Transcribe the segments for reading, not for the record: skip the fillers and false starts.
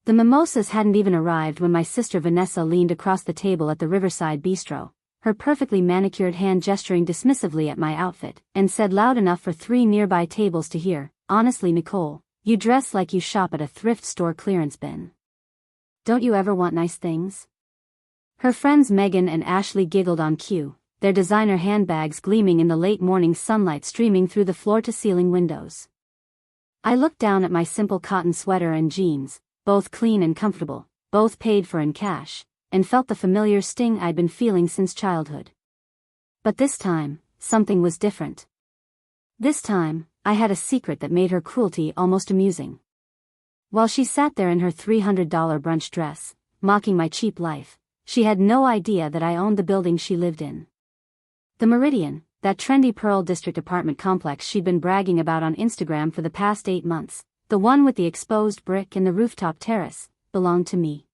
The mimosas hadn't even arrived when my sister Vanessa leaned across the table at the Riverside Bistro, her perfectly manicured hand gesturing dismissively at my outfit, and said loud enough for 3 nearby tables to hear, "Honestly, Nicole, you dress like you shop at a thrift store clearance bin. Don't you ever want nice things?" Her friends Megan and Ashley giggled on cue, their designer handbags gleaming in the late morning sunlight streaming through the floor-to-ceiling windows. I looked down at my simple cotton sweater and jeans, both clean and comfortable, both paid for in cash, and felt the familiar sting I'd been feeling since childhood. But this time, something was different. This time, I had a secret that made her cruelty almost amusing. While she sat there in her $300 brunch dress, mocking my cheap life, she had no idea that I owned the building she lived in. The Meridian, that trendy Pearl District apartment complex she'd been bragging about on Instagram for the past 8 months, the one with the exposed brick and the rooftop terrace, belonged to me.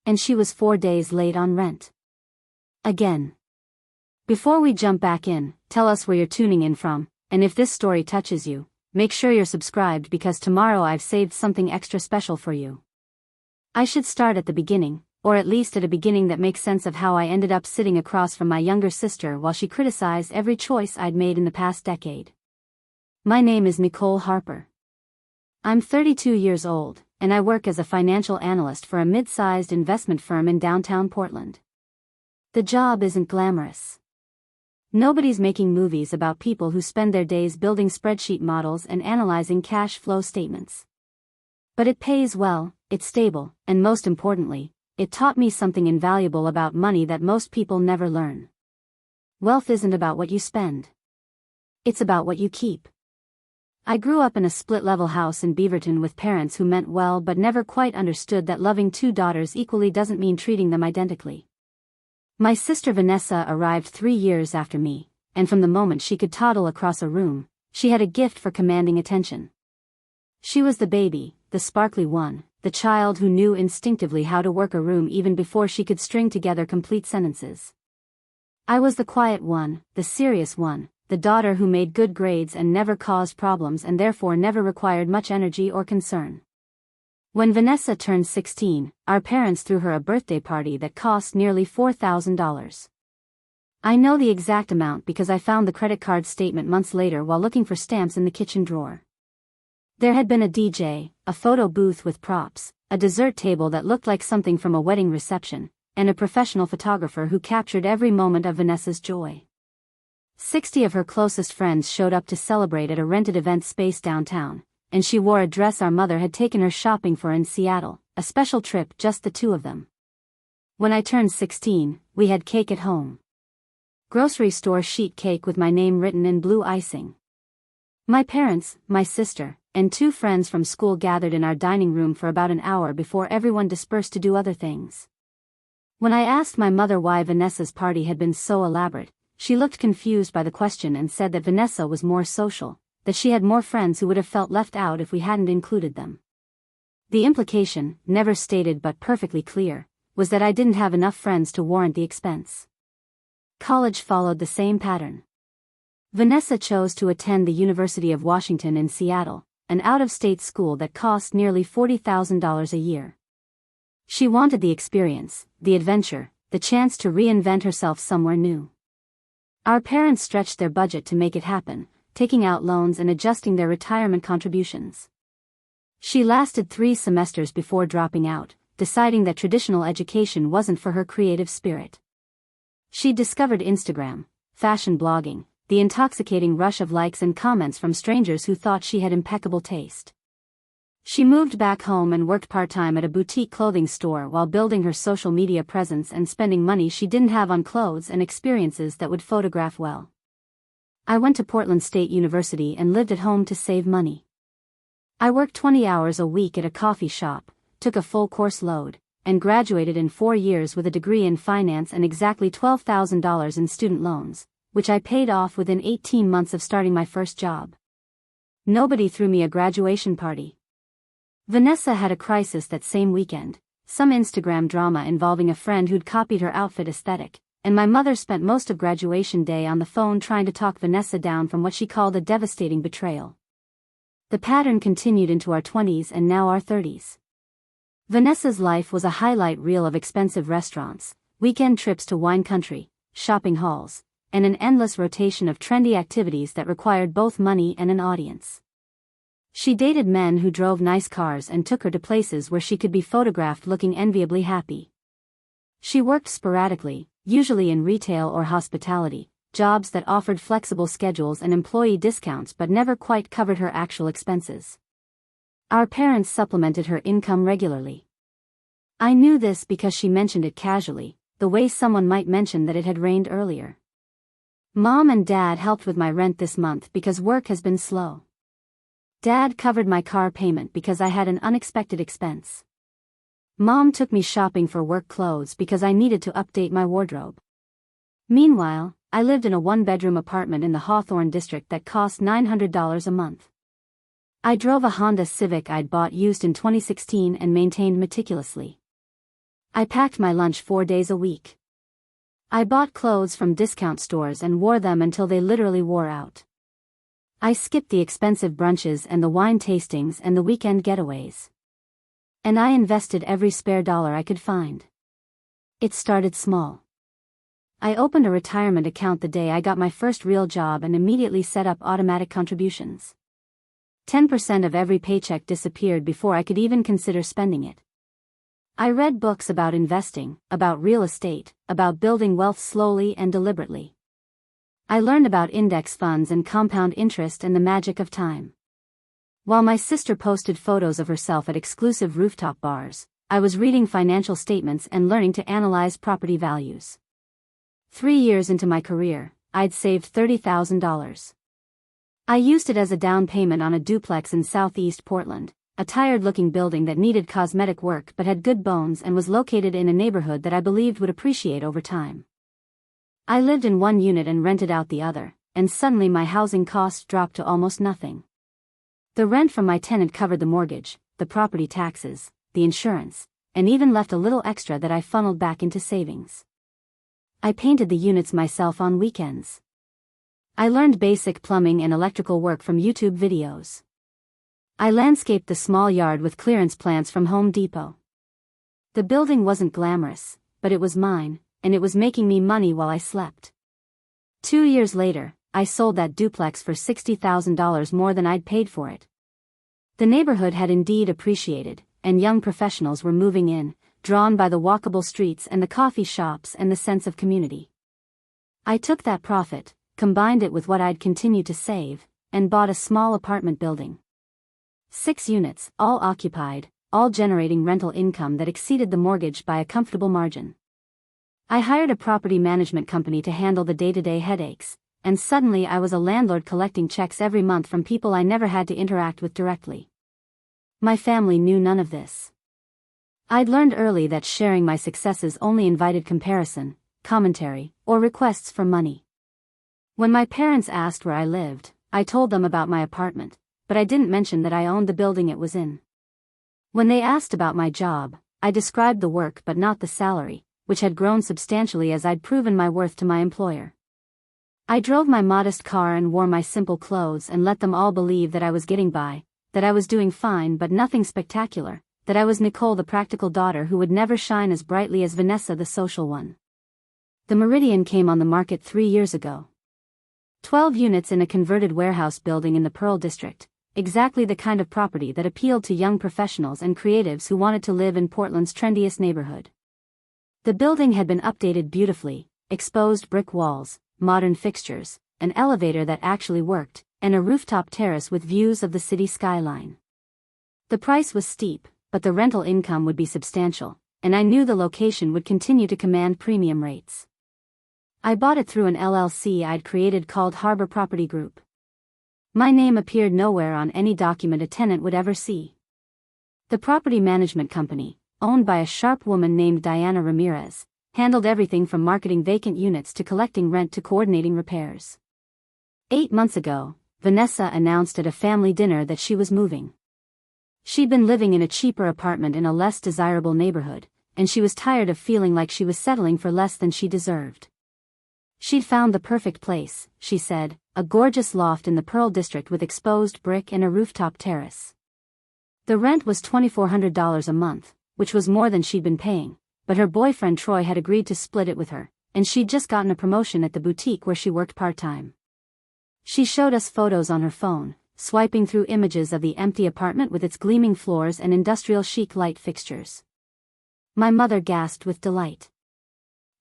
And she was 4 days late on rent. Again. Before we jump back in, tell us where you're tuning in from, and if this story touches you, make sure you're subscribed because tomorrow I've saved something extra special for you. I should start at the beginning, or at least at a beginning that makes sense of how I ended up sitting across from my younger sister while she criticized every choice I'd made in the past decade. My name is Nicole Harper. I'm 32 years old, and I work as a financial analyst for a mid-sized investment firm in downtown Portland. The job isn't glamorous. Nobody's making movies about people who spend their days building spreadsheet models and analyzing cash flow statements. But it pays well, it's stable, and most importantly, it taught me something invaluable about money that most people never learn. Wealth isn't about what you spend. It's about what you keep. I grew up in a split-level house in Beaverton with parents who meant well but never quite understood that loving 2 daughters equally doesn't mean treating them identically. My sister Vanessa arrived 3 years after me, and from the moment she could toddle across a room, she had a gift for commanding attention. She was the baby, the sparkly one, the child who knew instinctively how to work a room even before she could string together complete sentences. I was the quiet one, the serious one, the daughter who made good grades and never caused problems and therefore never required much energy or concern. When Vanessa turned 16, our parents threw her a birthday party that cost nearly $4,000. I know the exact amount because I found the credit card statement months later while looking for stamps in the kitchen drawer. There had been a DJ, a photo booth with props, a dessert table that looked like something from a wedding reception, and a professional photographer who captured every moment of Vanessa's joy. 60 of her closest friends showed up to celebrate at a rented event space downtown, and she wore a dress our mother had taken her shopping for in Seattle, a special trip just the 2 of them. When I turned 16, we had cake at home. Grocery store sheet cake with my name written in blue icing. My parents, my sister, and 2 friends from school gathered in our dining room for about an hour before everyone dispersed to do other things. When I asked my mother why Vanessa's party had been so elaborate, she looked confused by the question and said that Vanessa was more social, that she had more friends who would have felt left out if we hadn't included them. The implication, never stated but perfectly clear, was that I didn't have enough friends to warrant the expense. College followed the same pattern. Vanessa chose to attend the University of Washington in Seattle, an out-of-state school that cost nearly $40,000 a year. She wanted the experience, the adventure, the chance to reinvent herself somewhere new. Our parents stretched their budget to make it happen, taking out loans and adjusting their retirement contributions. She lasted 3 semesters before dropping out, deciding that traditional education wasn't for her creative spirit. She discovered Instagram, fashion blogging, the intoxicating rush of likes and comments from strangers who thought she had impeccable taste. She moved back home and worked part-time at a boutique clothing store while building her social media presence and spending money she didn't have on clothes and experiences that would photograph well. I went to Portland State University and lived at home to save money. I worked 20 hours a week at a coffee shop, took a full course load, and graduated in 4 years with a degree in finance and exactly $12,000 in student loans, which I paid off within 18 months of starting my first job. Nobody threw me a graduation party. Vanessa had a crisis that same weekend, some Instagram drama involving a friend who'd copied her outfit aesthetic, and my mother spent most of graduation day on the phone trying to talk Vanessa down from what she called a devastating betrayal. The pattern continued into our 20s and now our 30s. Vanessa's life was a highlight reel of expensive restaurants, weekend trips to wine country, shopping hauls, and an endless rotation of trendy activities that required both money and an audience. She dated men who drove nice cars and took her to places where she could be photographed looking enviably happy. She worked sporadically, usually in retail or hospitality, jobs that offered flexible schedules and employee discounts but never quite covered her actual expenses. Our parents supplemented her income regularly. I knew this because she mentioned it casually, the way someone might mention that it had rained earlier. Mom and Dad helped with my rent this month because work has been slow. Dad covered my car payment because I had an unexpected expense. Mom took me shopping for work clothes because I needed to update my wardrobe. Meanwhile, I lived in a one-bedroom apartment in the Hawthorne district that cost $900 a month. I drove a Honda Civic I'd bought used in 2016 and maintained meticulously. I packed my lunch 4 days a week. I bought clothes from discount stores and wore them until they literally wore out. I skipped the expensive brunches and the wine tastings and the weekend getaways. And I invested every spare dollar I could find. It started small. I opened a retirement account the day I got my first real job and immediately set up automatic contributions. 10% of every paycheck disappeared before I could even consider spending it. I read books about investing, about real estate, about building wealth slowly and deliberately. I learned about index funds and compound interest and the magic of time. While my sister posted photos of herself at exclusive rooftop bars, I was reading financial statements and learning to analyze property values. 3 years into my career, I'd saved $30,000. I used it as a down payment on a duplex in southeast Portland, a tired-looking building that needed cosmetic work but had good bones and was located in a neighborhood that I believed would appreciate over time. I lived in one unit and rented out the other, and suddenly my housing costs dropped to almost nothing. The rent from my tenant covered the mortgage, the property taxes, the insurance, and even left a little extra that I funneled back into savings. I painted the units myself on weekends. I learned basic plumbing and electrical work from YouTube videos. I landscaped the small yard with clearance plants from Home Depot. The building wasn't glamorous, but it was mine, and it was making me money while I slept. 2 years later, I sold that duplex for $60,000 more than I'd paid for it. The neighborhood had indeed appreciated, and young professionals were moving in, drawn by the walkable streets and the coffee shops and the sense of community. I took that profit, combined it with what I'd continued to save, and bought a small apartment building. 6 units, all occupied, all generating rental income that exceeded the mortgage by a comfortable margin. I hired a property management company to handle the day-to-day headaches, and suddenly I was a landlord collecting checks every month from people I never had to interact with directly. My family knew none of this. I'd learned early that sharing my successes only invited comparison, commentary, or requests for money. When my parents asked where I lived, I told them about my apartment, but I didn't mention that I owned the building it was in. When they asked about my job, I described the work but not the salary, which had grown substantially as I'd proven my worth to my employer. I drove my modest car and wore my simple clothes and let them all believe that I was getting by, that I was doing fine but nothing spectacular, that I was Nicole the practical daughter who would never shine as brightly as Vanessa the social one. The Meridian came on the market 3 years ago. 12 units in a converted warehouse building in the Pearl District, exactly the kind of property that appealed to young professionals and creatives who wanted to live in Portland's trendiest neighborhood. The building had been updated beautifully, exposed brick walls, modern fixtures, an elevator that actually worked, and a rooftop terrace with views of the city skyline. The price was steep, but the rental income would be substantial, and I knew the location would continue to command premium rates. I bought it through an LLC I'd created called Harbor Property Group. My name appeared nowhere on any document a tenant would ever see. The property management company, owned by a sharp woman named Diana Ramirez, handled everything from marketing vacant units to collecting rent to coordinating repairs. 8 months ago, Vanessa announced at a family dinner that she was moving. She'd been living in a cheaper apartment in a less desirable neighborhood, and she was tired of feeling like she was settling for less than she deserved. She'd found the perfect place, she said, a gorgeous loft in the Pearl District with exposed brick and a rooftop terrace. The rent was $2,400 a month, which was more than she'd been paying, but her boyfriend Troy had agreed to split it with her, and she'd just gotten a promotion at the boutique where she worked part-time. She showed us photos on her phone, swiping through images of the empty apartment with its gleaming floors and industrial chic light fixtures. My mother gasped with delight.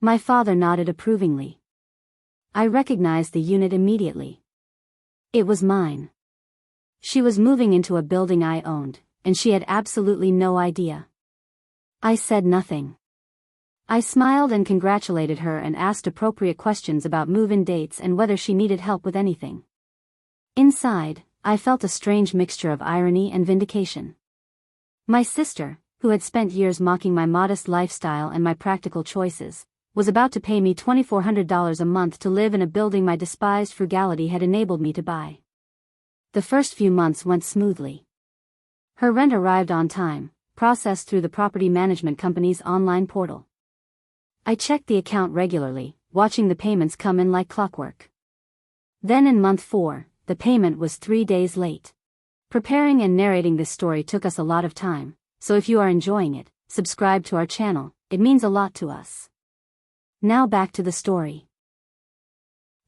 My father nodded approvingly. I recognized the unit immediately. It was mine. She was moving into a building I owned, and she had absolutely no idea. I said nothing. I smiled and congratulated her and asked appropriate questions about move-in dates and whether she needed help with anything. Inside, I felt a strange mixture of irony and vindication. My sister, who had spent years mocking my modest lifestyle and my practical choices, was about to pay me $2,400 a month to live in a building my despised frugality had enabled me to buy. The first few months went smoothly. Her rent arrived on time, processed through the property management company's online portal. I checked the account regularly, watching the payments come in like clockwork. Then in month 4, the payment was 3 days late. Preparing and narrating this story took us a lot of time, so if you are enjoying it, subscribe to our channel, it means a lot to us. Now back to the story.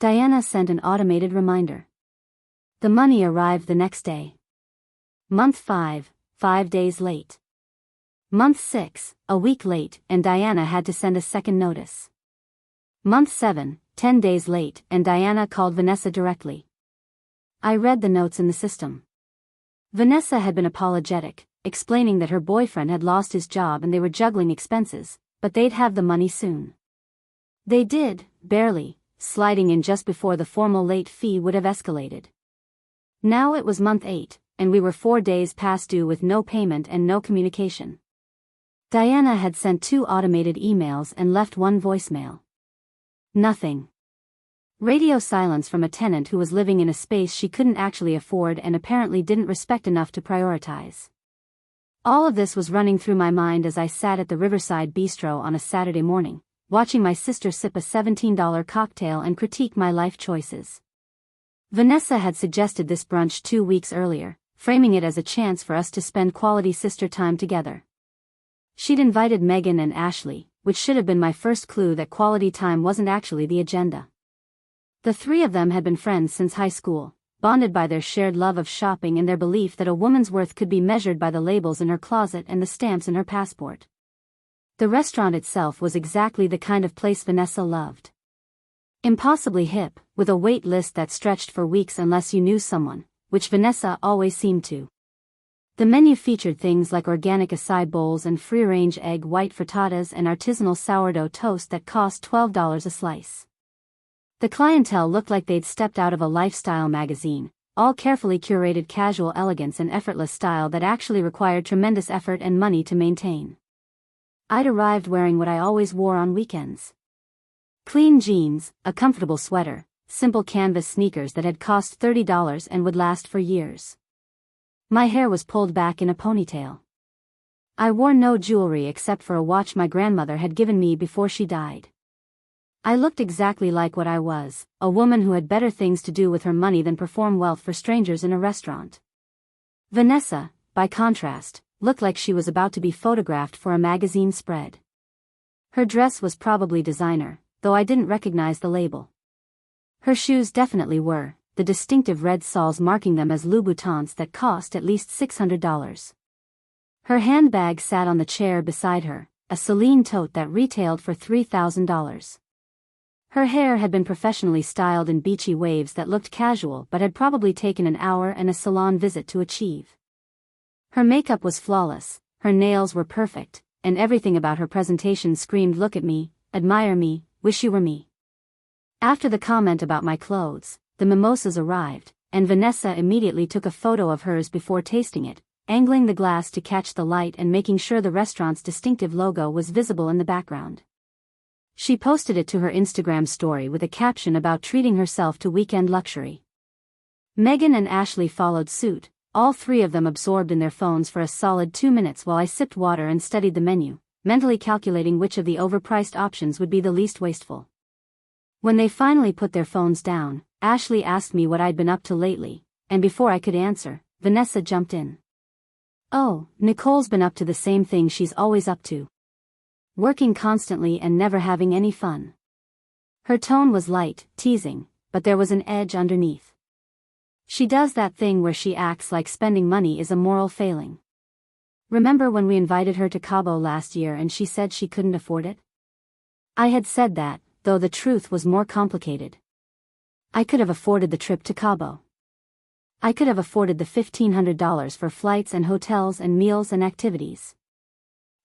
Diana sent an automated reminder. The money arrived the next day. Month 5, 5 days late. Month 6, a week late, and Diana had to send a second notice. Month 7, 10 days late, and Diana called Vanessa directly. I read the notes in the system. Vanessa had been apologetic, explaining that her boyfriend had lost his job and they were juggling expenses, but they'd have the money soon. They did, barely, sliding in just before the formal late fee would have escalated. Now it was month 8, and we were 4 days past due with no payment and no communication. Diana had sent 2 automated emails and left 1 voicemail. Nothing. Radio silence from a tenant who was living in a space she couldn't actually afford and apparently didn't respect enough to prioritize. All of this was running through my mind as I sat at the Riverside Bistro on a Saturday morning, watching my sister sip a $17 cocktail and critique my life choices. Vanessa had suggested this brunch 2 weeks earlier, framing it as a chance for us to spend quality sister time together. She'd invited Megan and Ashley, which should have been my first clue that quality time wasn't actually the agenda. The 3 of them had been friends since high school, bonded by their shared love of shopping and their belief that a woman's worth could be measured by the labels in her closet and the stamps in her passport. The restaurant itself was exactly the kind of place Vanessa loved. Impossibly hip, with a wait list that stretched for weeks unless you knew someone, which Vanessa always seemed to. The menu featured things like organic acai bowls and free-range egg white frittatas and artisanal sourdough toast that cost $12 a slice. The clientele looked like they'd stepped out of a lifestyle magazine, all carefully curated casual elegance and effortless style that actually required tremendous effort and money to maintain. I'd arrived wearing what I always wore on weekends. Clean jeans, a comfortable sweater, simple canvas sneakers that had cost $30 and would last for years. My hair was pulled back in a ponytail. I wore no jewelry except for a watch my grandmother had given me before she died. I looked exactly like what I was, a woman who had better things to do with her money than perform wealth for strangers in a restaurant. Vanessa, by contrast, looked like she was about to be photographed for a magazine spread. Her dress was probably designer, though I didn't recognize the label. Her shoes definitely were, the distinctive red soles marking them as Louboutins that cost at least $600. Her handbag sat on the chair beside her, a Celine tote that retailed for $3,000. Her hair had been professionally styled in beachy waves that looked casual but had probably taken an hour and a salon visit to achieve. Her makeup was flawless, her nails were perfect, and everything about her presentation screamed look at me, admire me, wish you were me. After the comment about my clothes, the mimosas arrived, and Vanessa immediately took a photo of hers before tasting it, angling the glass to catch the light and making sure the restaurant's distinctive logo was visible in the background. She posted it to her Instagram story with a caption about treating herself to weekend luxury. Megan and Ashley followed suit, all 3 of them absorbed in their phones for a solid 2 minutes while I sipped water and studied the menu, mentally calculating which of the overpriced options would be the least wasteful. When they finally put their phones down, Ashley asked me what I'd been up to lately, and before I could answer, Vanessa jumped in. Oh, Nicole's been up to the same thing she's always up to. Working constantly and never having any fun. Her tone was light, teasing, but there was an edge underneath. She does that thing where she acts like spending money is a moral failing. Remember when we invited her to Cabo last year and she said she couldn't afford it? I had said that, though the truth was more complicated. I could have afforded the trip to Cabo. I could have afforded the $1,500 for flights and hotels and meals and activities.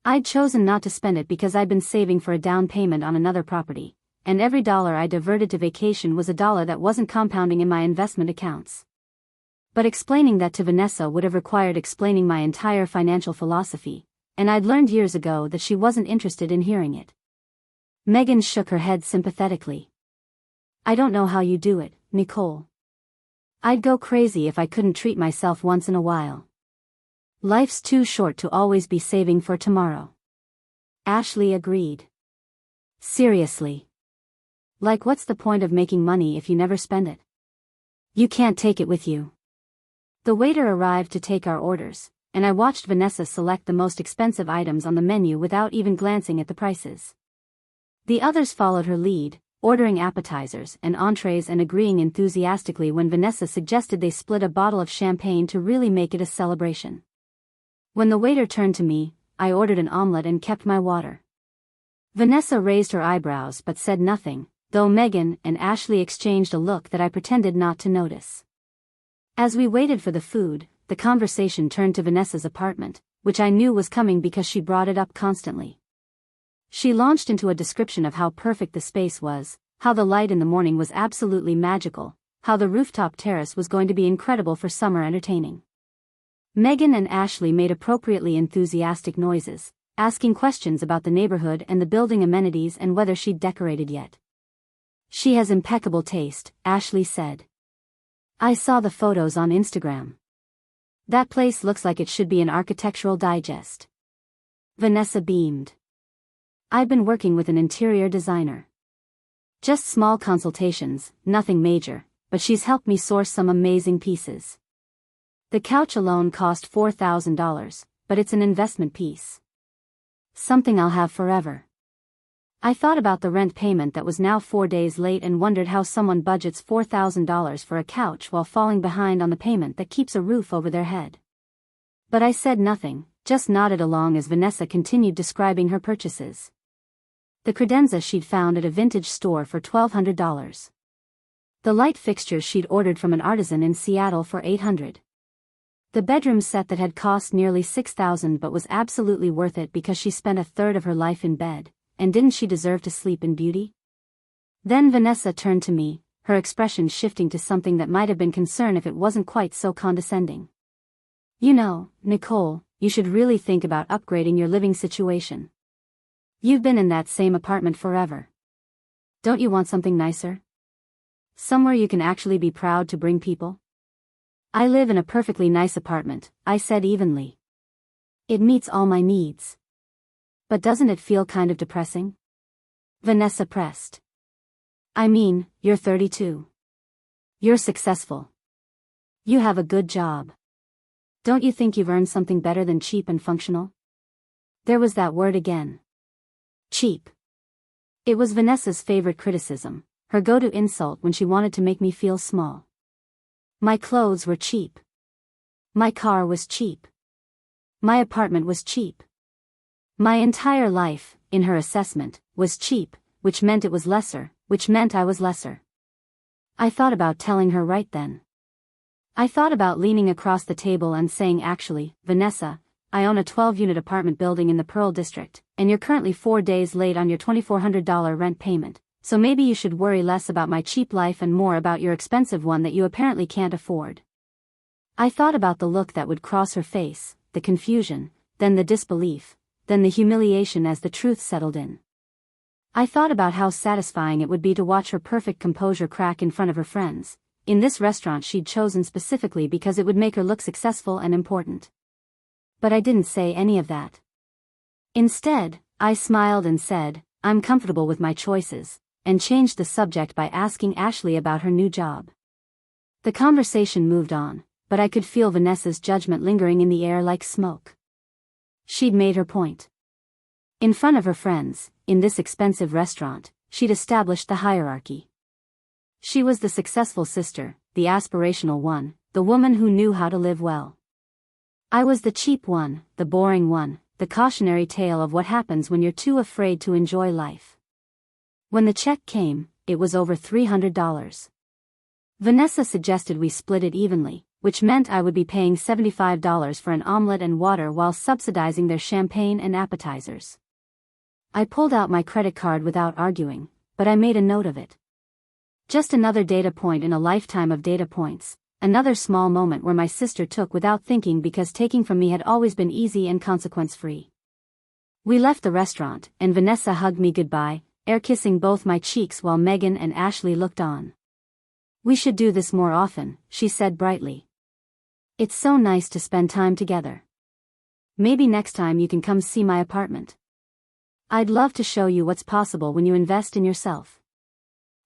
I'd chosen not to spend it because I'd been saving for a down payment on another property, and every dollar I diverted to vacation was a dollar that wasn't compounding in my investment accounts. But explaining that to Vanessa would have required explaining my entire financial philosophy, and I'd learned years ago that she wasn't interested in hearing it. Megan shook her head sympathetically. I don't know how you do it, Nicole. I'd go crazy if I couldn't treat myself once in a while. Life's too short to always be saving for tomorrow. Ashley agreed. Seriously. Like, what's the point of making money if you never spend it? You can't take it with you. The waiter arrived to take our orders, and I watched Vanessa select the most expensive items on the menu without even glancing at the prices. The others followed her lead, ordering appetizers and entrees and agreeing enthusiastically when Vanessa suggested they split a bottle of champagne to really make it a celebration. When the waiter turned to me, I ordered an omelette and kept my water. Vanessa raised her eyebrows but said nothing, though Megan and Ashley exchanged a look that I pretended not to notice. As we waited for the food, the conversation turned to Vanessa's apartment, which I knew was coming because she brought it up constantly. She launched into a description of how perfect the space was, how the light in the morning was absolutely magical, how the rooftop terrace was going to be incredible for summer entertaining. Megan and Ashley made appropriately enthusiastic noises, asking questions about the neighborhood and the building amenities and whether she'd decorated yet. She has impeccable taste, Ashley said. I saw the photos on Instagram. That place looks like it should be an architectural digest. Vanessa beamed. I've been working with an interior designer. Just small consultations, nothing major, but she's helped me source some amazing pieces. The couch alone cost $4,000, but it's an investment piece. Something I'll have forever. I thought about the rent payment that was now 4 days late and wondered how someone budgets $4,000 for a couch while falling behind on the payment that keeps a roof over their head. But I said nothing, just nodded along as Vanessa continued describing her purchases. The credenza she'd found at a vintage store for $1,200. The light fixtures she'd ordered from an artisan in Seattle for $800. The bedroom set that had cost nearly $6,000 but was absolutely worth it because she spent a third of her life in bed, and didn't she deserve to sleep in beauty? Then Vanessa turned to me, her expression shifting to something that might have been concern if it wasn't quite so condescending. You know, Nicole, you should really think about upgrading your living situation. You've been in that same apartment forever. Don't you want something nicer? Somewhere you can actually be proud to bring people? I live in a perfectly nice apartment, I said evenly. It meets all my needs. But doesn't it feel kind of depressing? Vanessa pressed. I mean, you're 32. You're successful. You have a good job. Don't you think you've earned something better than cheap and functional? There was that word again. Cheap. It was Vanessa's favorite criticism, her go-to insult when she wanted to make me feel small. My clothes were cheap. My car was cheap. My apartment was cheap. My entire life, in her assessment, was cheap, which meant it was lesser, which meant I was lesser. I thought about telling her right then. I thought about leaning across the table and saying, actually, Vanessa, I own a 12-unit apartment building in the Pearl District, and you're currently 4 days late on your $2,400 rent payment, so maybe you should worry less about my cheap life and more about your expensive one that you apparently can't afford. I thought about the look that would cross her face, the confusion, then the disbelief, then the humiliation as the truth settled in. I thought about how satisfying it would be to watch her perfect composure crack in front of her friends, in this restaurant she'd chosen specifically because it would make her look successful and important. But I didn't say any of that. Instead, I smiled and said, I'm comfortable with my choices, and changed the subject by asking Ashley about her new job. The conversation moved on, but I could feel Vanessa's judgment lingering in the air like smoke. She'd made her point. In front of her friends, in this expensive restaurant, she'd established the hierarchy. She was the successful sister, the aspirational one, the woman who knew how to live well. I was the cheap one, the boring one, the cautionary tale of what happens when you're too afraid to enjoy life. When the check came, it was over $300. Vanessa suggested we split it evenly, which meant I would be paying $75 for an omelette and water while subsidizing their champagne and appetizers. I pulled out my credit card without arguing, but I made a note of it. Just another data point in a lifetime of data points, another small moment where my sister took without thinking because taking from me had always been easy and consequence-free. We left the restaurant, and Vanessa hugged me goodbye, air-kissing both my cheeks while Megan and Ashley looked on. "We should do this more often," she said brightly. "It's so nice to spend time together. Maybe next time you can come see my apartment. I'd love to show you what's possible when you invest in yourself."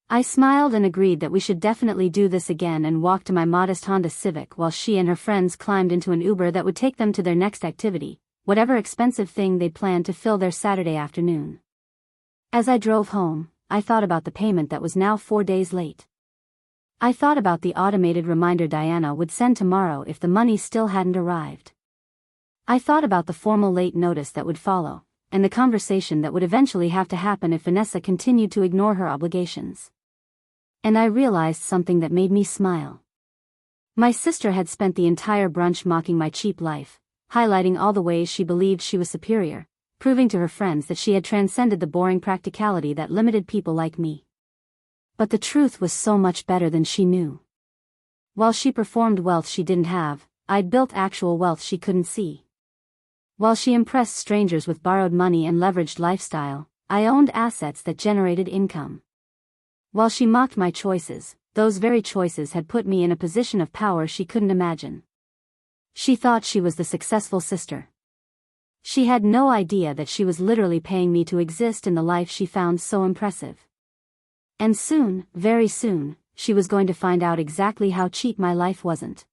I smiled and agreed that we should definitely do this again and walked to my modest Honda Civic while she and her friends climbed into an Uber that would take them to their next activity, whatever expensive thing they'd planned to fill their Saturday afternoon. As I drove home, I thought about the payment that was now 4 days late. I thought about the automated reminder Diana would send tomorrow if the money still hadn't arrived. I thought about the formal late notice that would follow, and the conversation that would eventually have to happen if Vanessa continued to ignore her obligations. And I realized something that made me smile. My sister had spent the entire brunch mocking my cheap life, highlighting all the ways she believed she was superior, proving to her friends that she had transcended the boring practicality that limited people like me. But the truth was so much better than she knew. While she performed wealth she didn't have, I'd built actual wealth she couldn't see. While she impressed strangers with borrowed money and leveraged lifestyle, I owned assets that generated income. While she mocked my choices, those very choices had put me in a position of power she couldn't imagine. She thought she was the successful sister. She had no idea that she was literally paying me to exist in the life she found so impressive. And soon, very soon, she was going to find out exactly how cheap my life wasn't.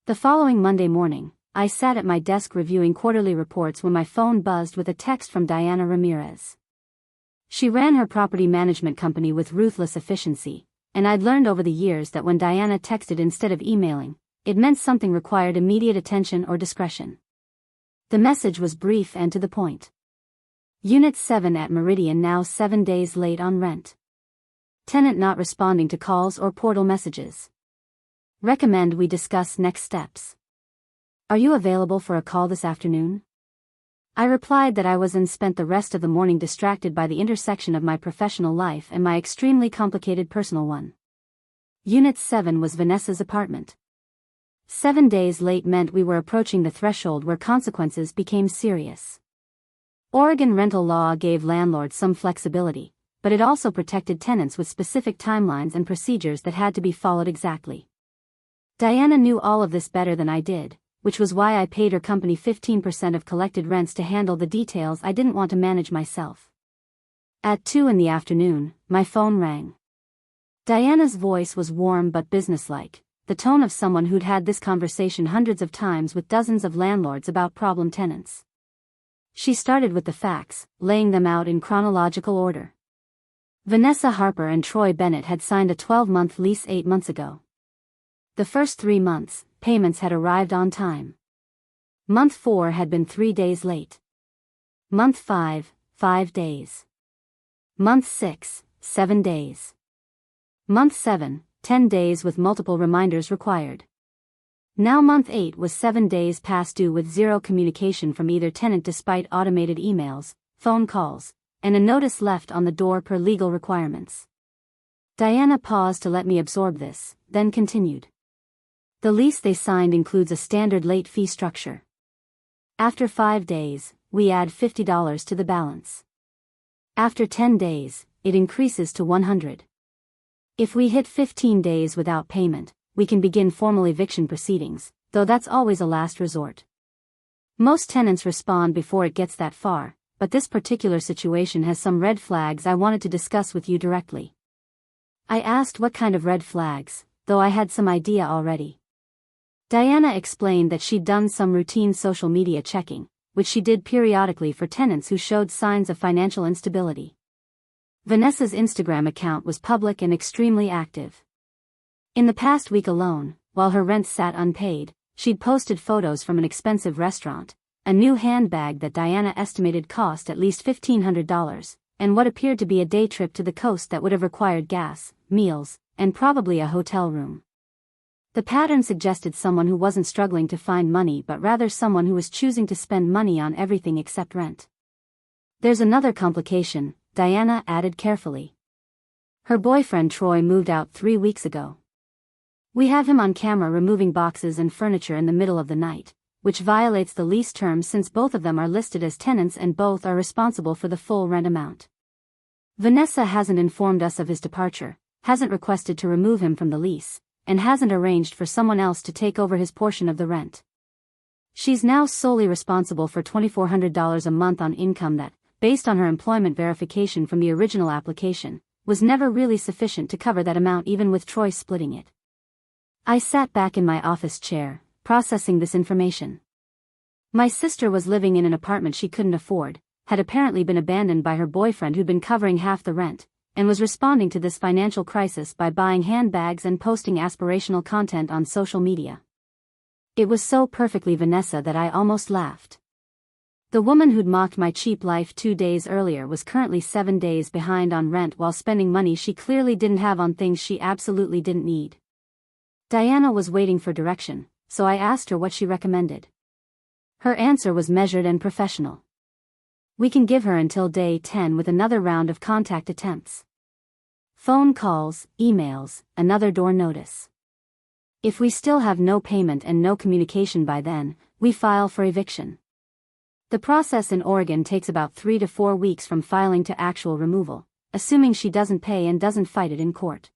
The following Monday morning, I sat at my desk reviewing quarterly reports when my phone buzzed with a text from Diana Ramirez. She ran her property management company with ruthless efficiency, and I'd learned over the years that when Diana texted instead of emailing, it meant something required immediate attention or discretion. The message was brief and to the point. Unit 7 at Meridian now 7 days late on rent. Tenant not responding to calls or portal messages. Recommend we discuss next steps. Are you available for a call this afternoon? I replied that I was and spent the rest of the morning distracted by the intersection of my professional life and my extremely complicated personal one. Unit 7 was Vanessa's apartment. 7 days late meant we were approaching the threshold where consequences became serious. Oregon rental law gave landlords some flexibility, but it also protected tenants with specific timelines and procedures that had to be followed exactly. Diana knew all of this better than I did, which was why I paid her company 15% of collected rents to handle the details I didn't want to manage myself. At 2 in the afternoon, my phone rang. Diana's voice was warm but businesslike, the tone of someone who'd had this conversation hundreds of times with dozens of landlords about problem tenants. She started with the facts, laying them out in chronological order. Vanessa Harper and Troy Bennett had signed a 12-month lease 8 months ago. The first 3 months, payments had arrived on time. Month 4 had been 3 days late. Month 5, 5 days. Month 6, 7 days. Month 7, 10 days with multiple reminders required. Now month 8 was 7 days past due with zero communication from either tenant despite automated emails, phone calls, and a notice left on the door per legal requirements. Diana paused to let me absorb this, then continued. The lease they signed includes a standard late fee structure. After 5 days, we add $50 to the balance. After 10 days, it increases to $100. If we hit 15 days without payment, we can begin formal eviction proceedings, though that's always a last resort. Most tenants respond before it gets that far, but this particular situation has some red flags I wanted to discuss with you directly. I asked what kind of red flags, though I had some idea already. Diana explained that she'd done some routine social media checking, which she did periodically for tenants who showed signs of financial instability. Vanessa's Instagram account was public and extremely active. In the past week alone, while her rent sat unpaid, she'd posted photos from an expensive restaurant, a new handbag that Diana estimated cost at least $1,500, and what appeared to be a day trip to the coast that would have required gas, meals, and probably a hotel room. The pattern suggested someone who wasn't struggling to find money but rather someone who was choosing to spend money on everything except rent. There's another complication, Diana added carefully. Her boyfriend Troy moved out 3 weeks ago. We have him on camera removing boxes and furniture in the middle of the night, which violates the lease terms since both of them are listed as tenants and both are responsible for the full rent amount. Vanessa hasn't informed us of his departure, hasn't requested to remove him from the lease, and hasn't arranged for someone else to take over his portion of the rent. She's now solely responsible for $2,400 a month on income that, based on her employment verification from the original application, was never really sufficient to cover that amount even with Troy splitting it. I sat back in my office chair, processing this information. My sister was living in an apartment she couldn't afford, had apparently been abandoned by her boyfriend who'd been covering half the rent, and was responding to this financial crisis by buying handbags and posting aspirational content on social media. It was so perfectly Vanessa that I almost laughed. The woman who'd mocked my cheap life 2 days earlier was currently 7 days behind on rent while spending money she clearly didn't have on things she absolutely didn't need. Diana was waiting for direction, so I asked her what she recommended. Her answer was measured and professional. We can give her until day 10 with another round of contact attempts. Phone calls, emails, another door notice. If we still have no payment and no communication by then, we file for eviction. The process in Oregon takes about 3 to 4 weeks from filing to actual removal, assuming she doesn't pay and doesn't fight it in court.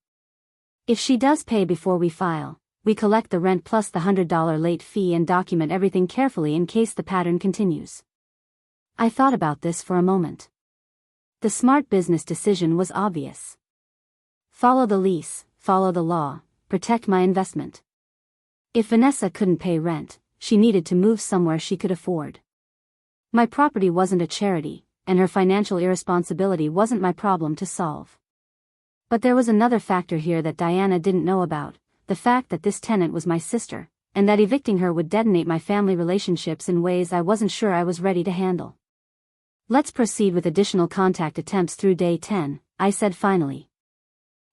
If she does pay before we file, we collect the rent plus the $100 late fee and document everything carefully in case the pattern continues. I thought about this for a moment. The smart business decision was obvious. Follow the lease, follow the law, protect my investment. If Vanessa couldn't pay rent, she needed to move somewhere she could afford. My property wasn't a charity, and her financial irresponsibility wasn't my problem to solve. But there was another factor here that Diana didn't know about, the fact that this tenant was my sister, and that evicting her would detonate my family relationships in ways I wasn't sure I was ready to handle. Let's proceed with additional contact attempts through day 10, I said finally.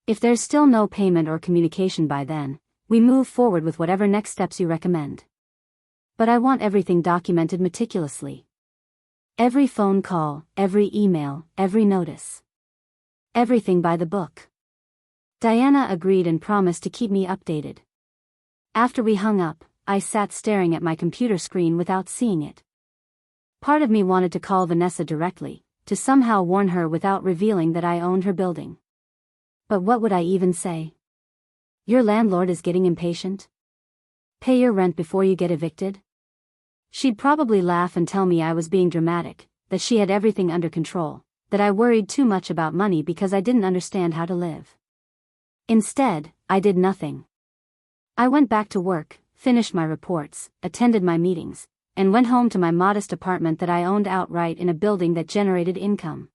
If there's still no payment or communication by then, we move forward with whatever next steps you recommend. But I want everything documented meticulously. Every phone call, every email, every notice. Everything by the book. Diana agreed and promised to keep me updated. After we hung up, I sat staring at my computer screen without seeing it. Part of me wanted to call Vanessa directly, to somehow warn her without revealing that I owned her building. But what would I even say? Your landlord is getting impatient? Pay your rent before you get evicted? She'd probably laugh and tell me I was being dramatic, that she had everything under control, that I worried too much about money because I didn't understand how to live. Instead, I did nothing. I went back to work, finished my reports, attended my meetings, and went home to my modest apartment that I owned outright in a building that generated income.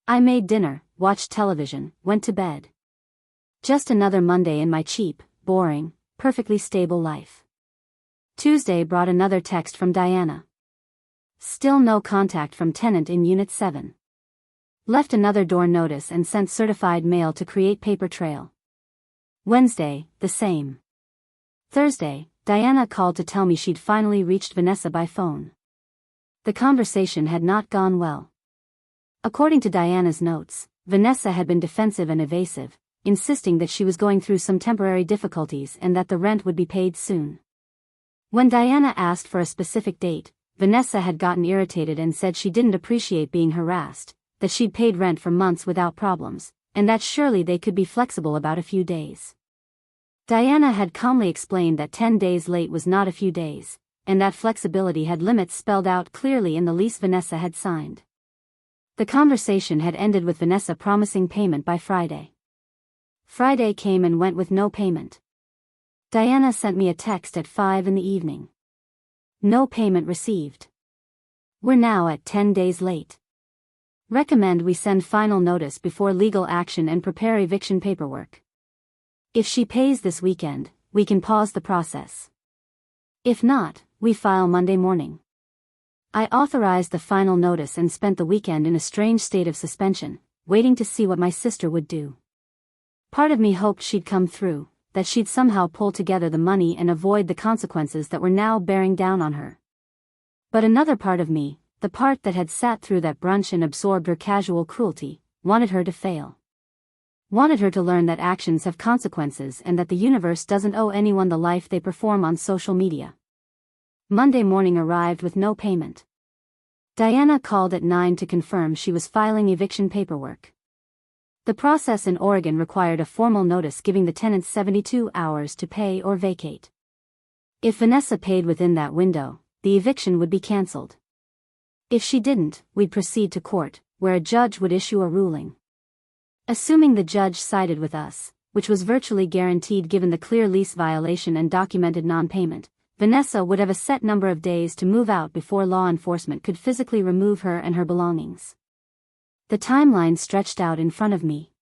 I made dinner, watched television, went to bed. Just another Monday in my cheap, boring, perfectly stable life. Tuesday brought another text from Diana. Still no contact from tenant in Unit 7. Left another door notice and sent certified mail to create paper trail. Wednesday, the same. Thursday, Diana called to tell me she'd finally reached Vanessa by phone. The conversation had not gone well. According to Diana's notes, Vanessa had been defensive and evasive, insisting that she was going through some temporary difficulties and that the rent would be paid soon. When Diana asked for a specific date, Vanessa had gotten irritated and said she didn't appreciate being harassed, that she'd paid rent for months without problems, and that surely they could be flexible about a few days. Diana had calmly explained that 10 days late was not a few days, and that flexibility had limits spelled out clearly in the lease Vanessa had signed. The conversation had ended with Vanessa promising payment by Friday. Friday came and went with no payment. Diana sent me a text at 5 in the evening. No payment received. We're now at 10 days late. Recommend we send final notice before legal action and prepare eviction paperwork. If she pays this weekend, we can pause the process. If not, we file Monday morning. I authorized the final notice and spent the weekend in a strange state of suspension, waiting to see what my sister would do. Part of me hoped she'd come through, that she'd somehow pull together the money and avoid the consequences that were now bearing down on her. But another part of me, the part that had sat through that brunch and absorbed her casual cruelty, wanted her to fail. Wanted her to learn that actions have consequences and that the universe doesn't owe anyone the life they perform on social media. Monday morning arrived with no payment. Diana called at 9 to confirm she was filing eviction paperwork. The process in Oregon required a formal notice giving the tenants 72 hours to pay or vacate. If Vanessa paid within that window, the eviction would be cancelled. If she didn't, we'd proceed to court, where a judge would issue a ruling. Assuming the judge sided with us, which was virtually guaranteed given the clear lease violation and documented non-payment, Vanessa would have a set number of days to move out before law enforcement could physically remove her and her belongings. The timeline stretched out in front of me.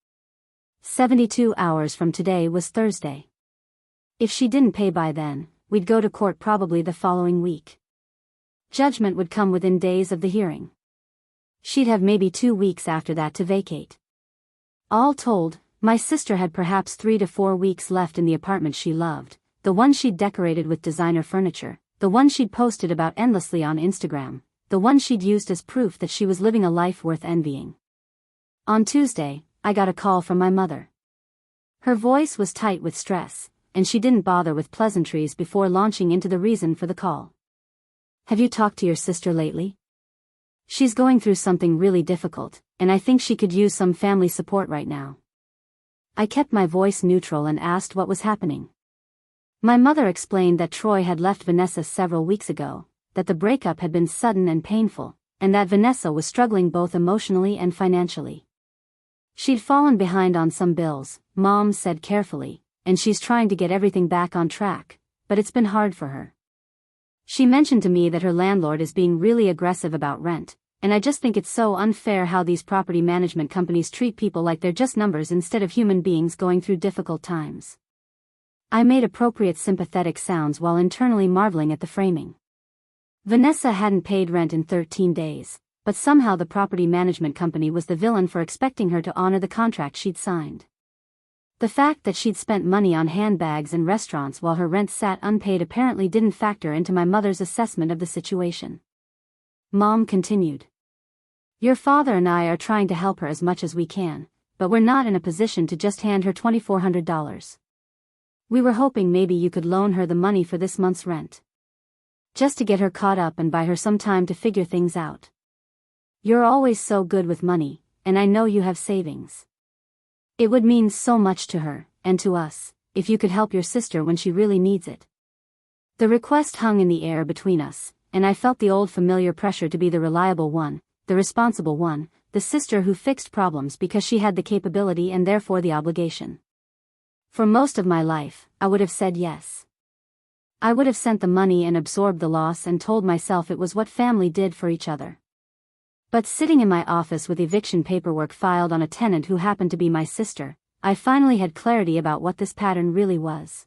72 hours from today was Thursday. If she didn't pay by then, we'd go to court probably the following week. Judgment would come within days of the hearing. She'd have maybe 2 weeks after that to vacate. All told, my sister had perhaps 3 to 4 weeks left in the apartment she loved, the one she'd decorated with designer furniture, the one she'd posted about endlessly on Instagram, the one she'd used as proof that she was living a life worth envying. On Tuesday, I got a call from my mother. Her voice was tight with stress, and she didn't bother with pleasantries before launching into the reason for the call. Have you talked to your sister lately? She's going through something really difficult, and I think she could use some family support right now. I kept my voice neutral and asked what was happening. My mother explained that Troy had left Vanessa several weeks ago, that the breakup had been sudden and painful, and that Vanessa was struggling both emotionally and financially. She'd fallen behind on some bills, Mom said carefully, and she's trying to get everything back on track, but it's been hard for her. She mentioned to me that her landlord is being really aggressive about rent, and I just think it's so unfair how these property management companies treat people like they're just numbers instead of human beings going through difficult times. I made appropriate sympathetic sounds while internally marveling at the framing. Vanessa hadn't paid rent in 13 days, but somehow the property management company was the villain for expecting her to honor the contract she'd signed. The fact that she'd spent money on handbags and restaurants while her rent sat unpaid apparently didn't factor into my mother's assessment of the situation. Mom continued. Your father and I are trying to help her as much as we can, but we're not in a position to just hand her $2,400. We were hoping maybe you could loan her the money for this month's rent. Just to get her caught up and buy her some time to figure things out. You're always so good with money, and I know you have savings. It would mean so much to her, and to us, if you could help your sister when she really needs it. The request hung in the air between us, and I felt the old familiar pressure to be the reliable one, the responsible one, the sister who fixed problems because she had the capability and therefore the obligation. For most of my life, I would have said yes. I would have sent the money and absorbed the loss and told myself it was what family did for each other. But sitting in my office with eviction paperwork filed on a tenant who happened to be my sister, I finally had clarity about what this pattern really was.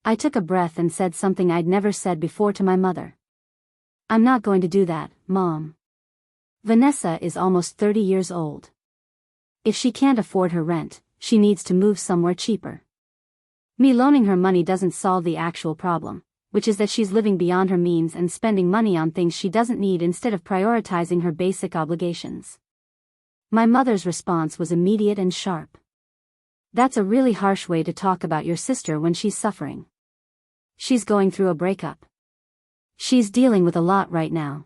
I took a breath and said something I'd never said before to my mother. I'm not going to do that, Mom. Vanessa is almost 30 years old. If she can't afford her rent, she needs to move somewhere cheaper. Me loaning her money doesn't solve the actual problem, which is that she's living beyond her means and spending money on things she doesn't need instead of prioritizing her basic obligations. My mother's response was immediate and sharp. That's a really harsh way to talk about your sister when she's suffering. She's going through a breakup. She's dealing with a lot right now.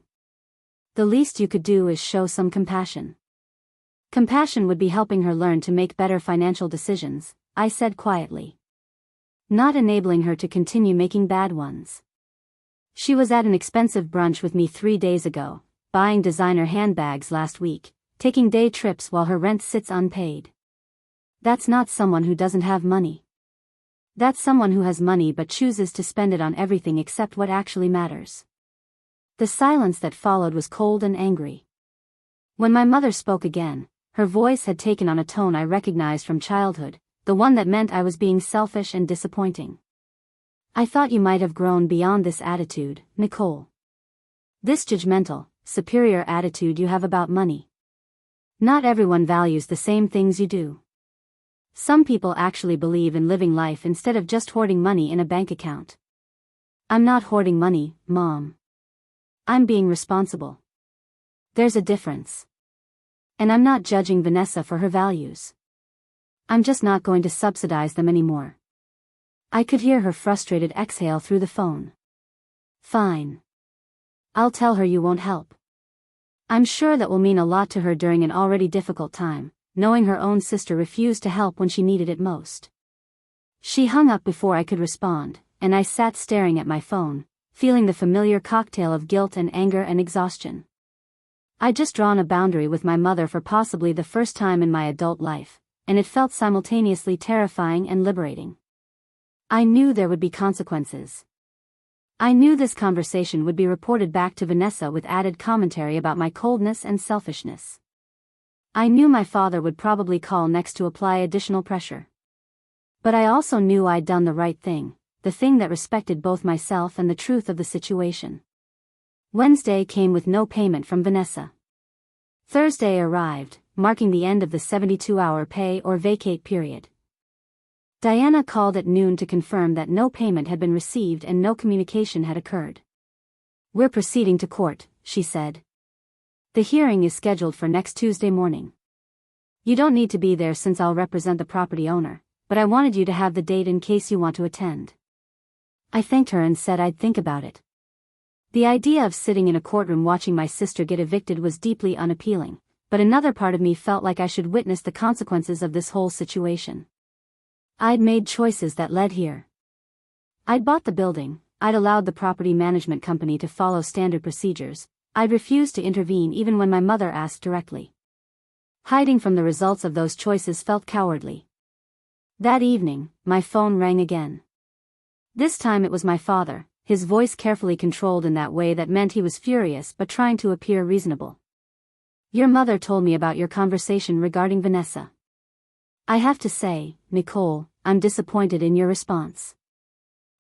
The least you could do is show some compassion. Compassion would be helping her learn to make better financial decisions, I said quietly. Not enabling her to continue making bad ones. She was at an expensive brunch with me 3 days ago, buying designer handbags last week, taking day trips while her rent sits unpaid. That's not someone who doesn't have money. That's someone who has money but chooses to spend it on everything except what actually matters. The silence that followed was cold and angry. When my mother spoke again, her voice had taken on a tone I recognized from childhood, the one that meant I was being selfish and disappointing. I thought you might have grown beyond this attitude, Nicole. This judgmental, superior attitude you have about money. Not everyone values the same things you do. Some people actually believe in living life instead of just hoarding money in a bank account. I'm not hoarding money, Mom. I'm being responsible. There's a difference. And I'm not judging Vanessa for her values. I'm just not going to subsidize them anymore. I could hear her frustrated exhale through the phone. Fine. I'll tell her you won't help. I'm sure that will mean a lot to her during an already difficult time, knowing her own sister refused to help when she needed it most. She hung up before I could respond, and I sat staring at my phone, feeling the familiar cocktail of guilt and anger and exhaustion. I'd just drawn a boundary with my mother for possibly the first time in my adult life, and it felt simultaneously terrifying and liberating. I knew there would be consequences. I knew this conversation would be reported back to Vanessa with added commentary about my coldness and selfishness. I knew my father would probably call next to apply additional pressure. But I also knew I'd done the right thing, the thing that respected both myself and the truth of the situation. Wednesday came with no payment from Vanessa. Thursday arrived, marking the end of the 72-hour pay or vacate period. Diana called at noon to confirm that no payment had been received and no communication had occurred. We're proceeding to court, she said. The hearing is scheduled for next Tuesday morning. You don't need to be there since I'll represent the property owner, but I wanted you to have the date in case you want to attend. I thanked her and said I'd think about it. The idea of sitting in a courtroom watching my sister get evicted was deeply unappealing, but another part of me felt like I should witness the consequences of this whole situation. I'd made choices that led here. I'd bought the building, I'd allowed the property management company to follow standard procedures, I'd refused to intervene even when my mother asked directly. Hiding from the results of those choices felt cowardly. That evening, my phone rang again. This time it was my father, his voice carefully controlled in that way that meant he was furious but trying to appear reasonable. Your mother told me about your conversation regarding Vanessa. I have to say, Nicole, I'm disappointed in your response.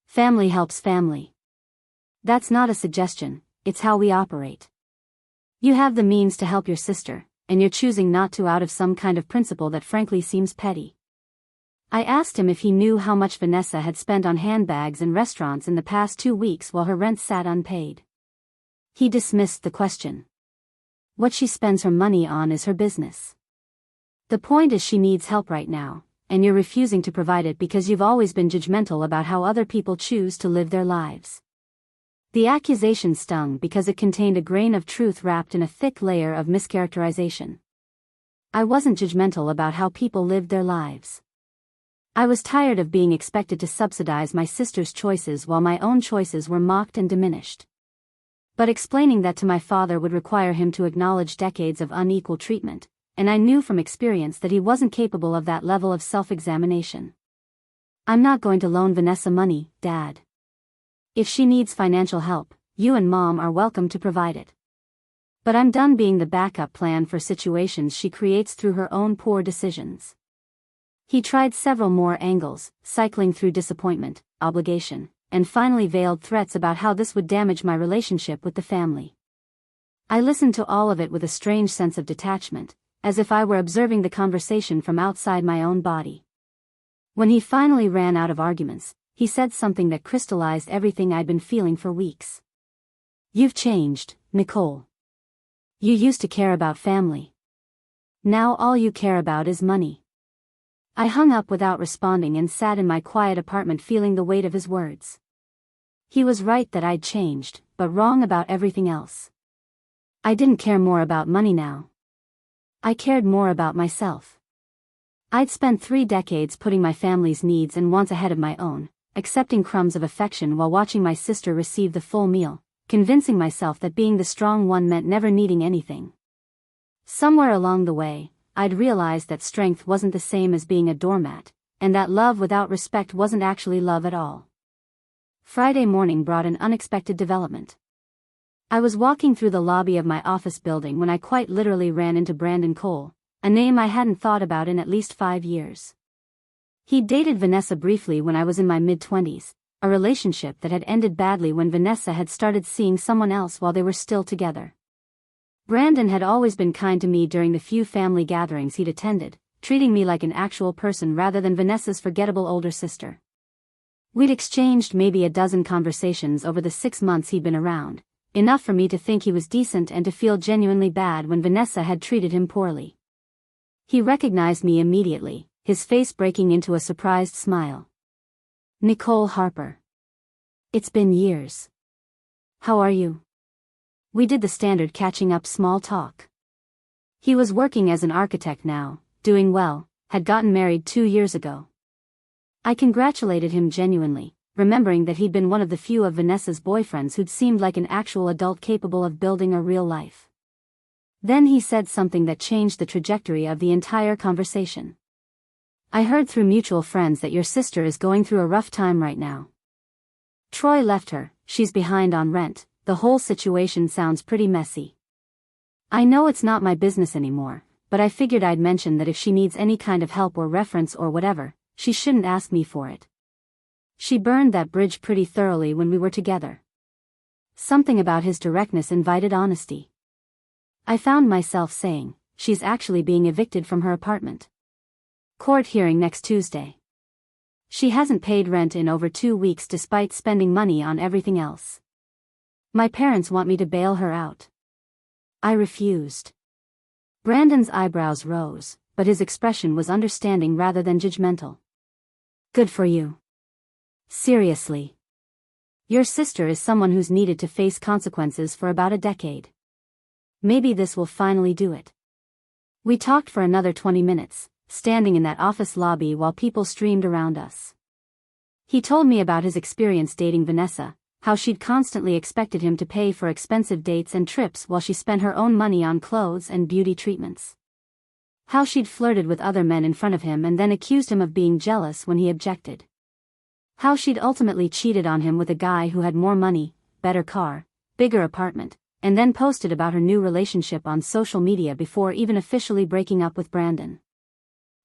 Family helps family. That's not a suggestion, it's how we operate. You have the means to help your sister, and you're choosing not to out of some kind of principle that frankly seems petty. I asked him if he knew how much Vanessa had spent on handbags and restaurants in the past 2 weeks while her rent sat unpaid. He dismissed the question. What she spends her money on is her business. The point is she needs help right now, and you're refusing to provide it because you've always been judgmental about how other people choose to live their lives. The accusation stung because it contained a grain of truth wrapped in a thick layer of mischaracterization. I wasn't judgmental about how people lived their lives. I was tired of being expected to subsidize my sister's choices while my own choices were mocked and diminished. But explaining that to my father would require him to acknowledge decades of unequal treatment, and I knew from experience that he wasn't capable of that level of self-examination. I'm not going to loan Vanessa money, Dad. If she needs financial help, you and Mom are welcome to provide it. But I'm done being the backup plan for situations she creates through her own poor decisions. He tried several more angles, cycling through disappointment, obligation, and finally veiled threats about how this would damage my relationship with the family. I listened to all of it with a strange sense of detachment, as if I were observing the conversation from outside my own body. When he finally ran out of arguments, he said something that crystallized everything I'd been feeling for weeks. You've changed, Nicole. You used to care about family. Now all you care about is money. I hung up without responding and sat in my quiet apartment feeling the weight of his words. He was right that I'd changed, but wrong about everything else. I didn't care more about money now. I cared more about myself. I'd spent 3 decades putting my family's needs and wants ahead of my own, accepting crumbs of affection while watching my sister receive the full meal, convincing myself that being the strong one meant never needing anything. Somewhere along the way, I'd realized that strength wasn't the same as being a doormat, and that love without respect wasn't actually love at all. Friday morning brought an unexpected development. I was walking through the lobby of my office building when I quite literally ran into Brandon Cole, a name I hadn't thought about in at least 5 years. He'd dated Vanessa briefly when I was in my mid-20s, a relationship that had ended badly when Vanessa had started seeing someone else while they were still together. Brandon had always been kind to me during the few family gatherings he'd attended, treating me like an actual person rather than Vanessa's forgettable older sister. We'd exchanged maybe a dozen conversations over the 6 months he'd been around, enough for me to think he was decent and to feel genuinely bad when Vanessa had treated him poorly. He recognized me immediately, his face breaking into a surprised smile. "Nicole Harper. It's been years. How are you?" We did the standard catching up small talk. He was working as an architect now, doing well, had gotten married 2 years ago. I congratulated him genuinely, remembering that he'd been one of the few of Vanessa's boyfriends who'd seemed like an actual adult capable of building a real life. Then he said something that changed the trajectory of the entire conversation. "I heard through mutual friends that your sister is going through a rough time right now. Troy left her, she's behind on rent, the whole situation sounds pretty messy. I know it's not my business anymore, but I figured I'd mention that if she needs any kind of help or reference or whatever, she shouldn't ask me for it. She burned that bridge pretty thoroughly when we were together." Something about his directness invited honesty. I found myself saying, "She's actually being evicted from her apartment. Court hearing next Tuesday. She hasn't paid rent in over 2 weeks despite spending money on everything else. My parents want me to bail her out." I refused. Brandon's eyebrows rose, but his expression was understanding rather than judgmental. "Good for you. Seriously. Your sister is someone who's needed to face consequences for about a decade. Maybe this will finally do it." We talked for another 20 minutes, standing in that office lobby while people streamed around us. He told me about his experience dating Vanessa, how she'd constantly expected him to pay for expensive dates and trips while she spent her own money on clothes and beauty treatments. How she'd flirted with other men in front of him and then accused him of being jealous when he objected. How she'd ultimately cheated on him with a guy who had more money, better car, bigger apartment, and then posted about her new relationship on social media before even officially breaking up with Brandon.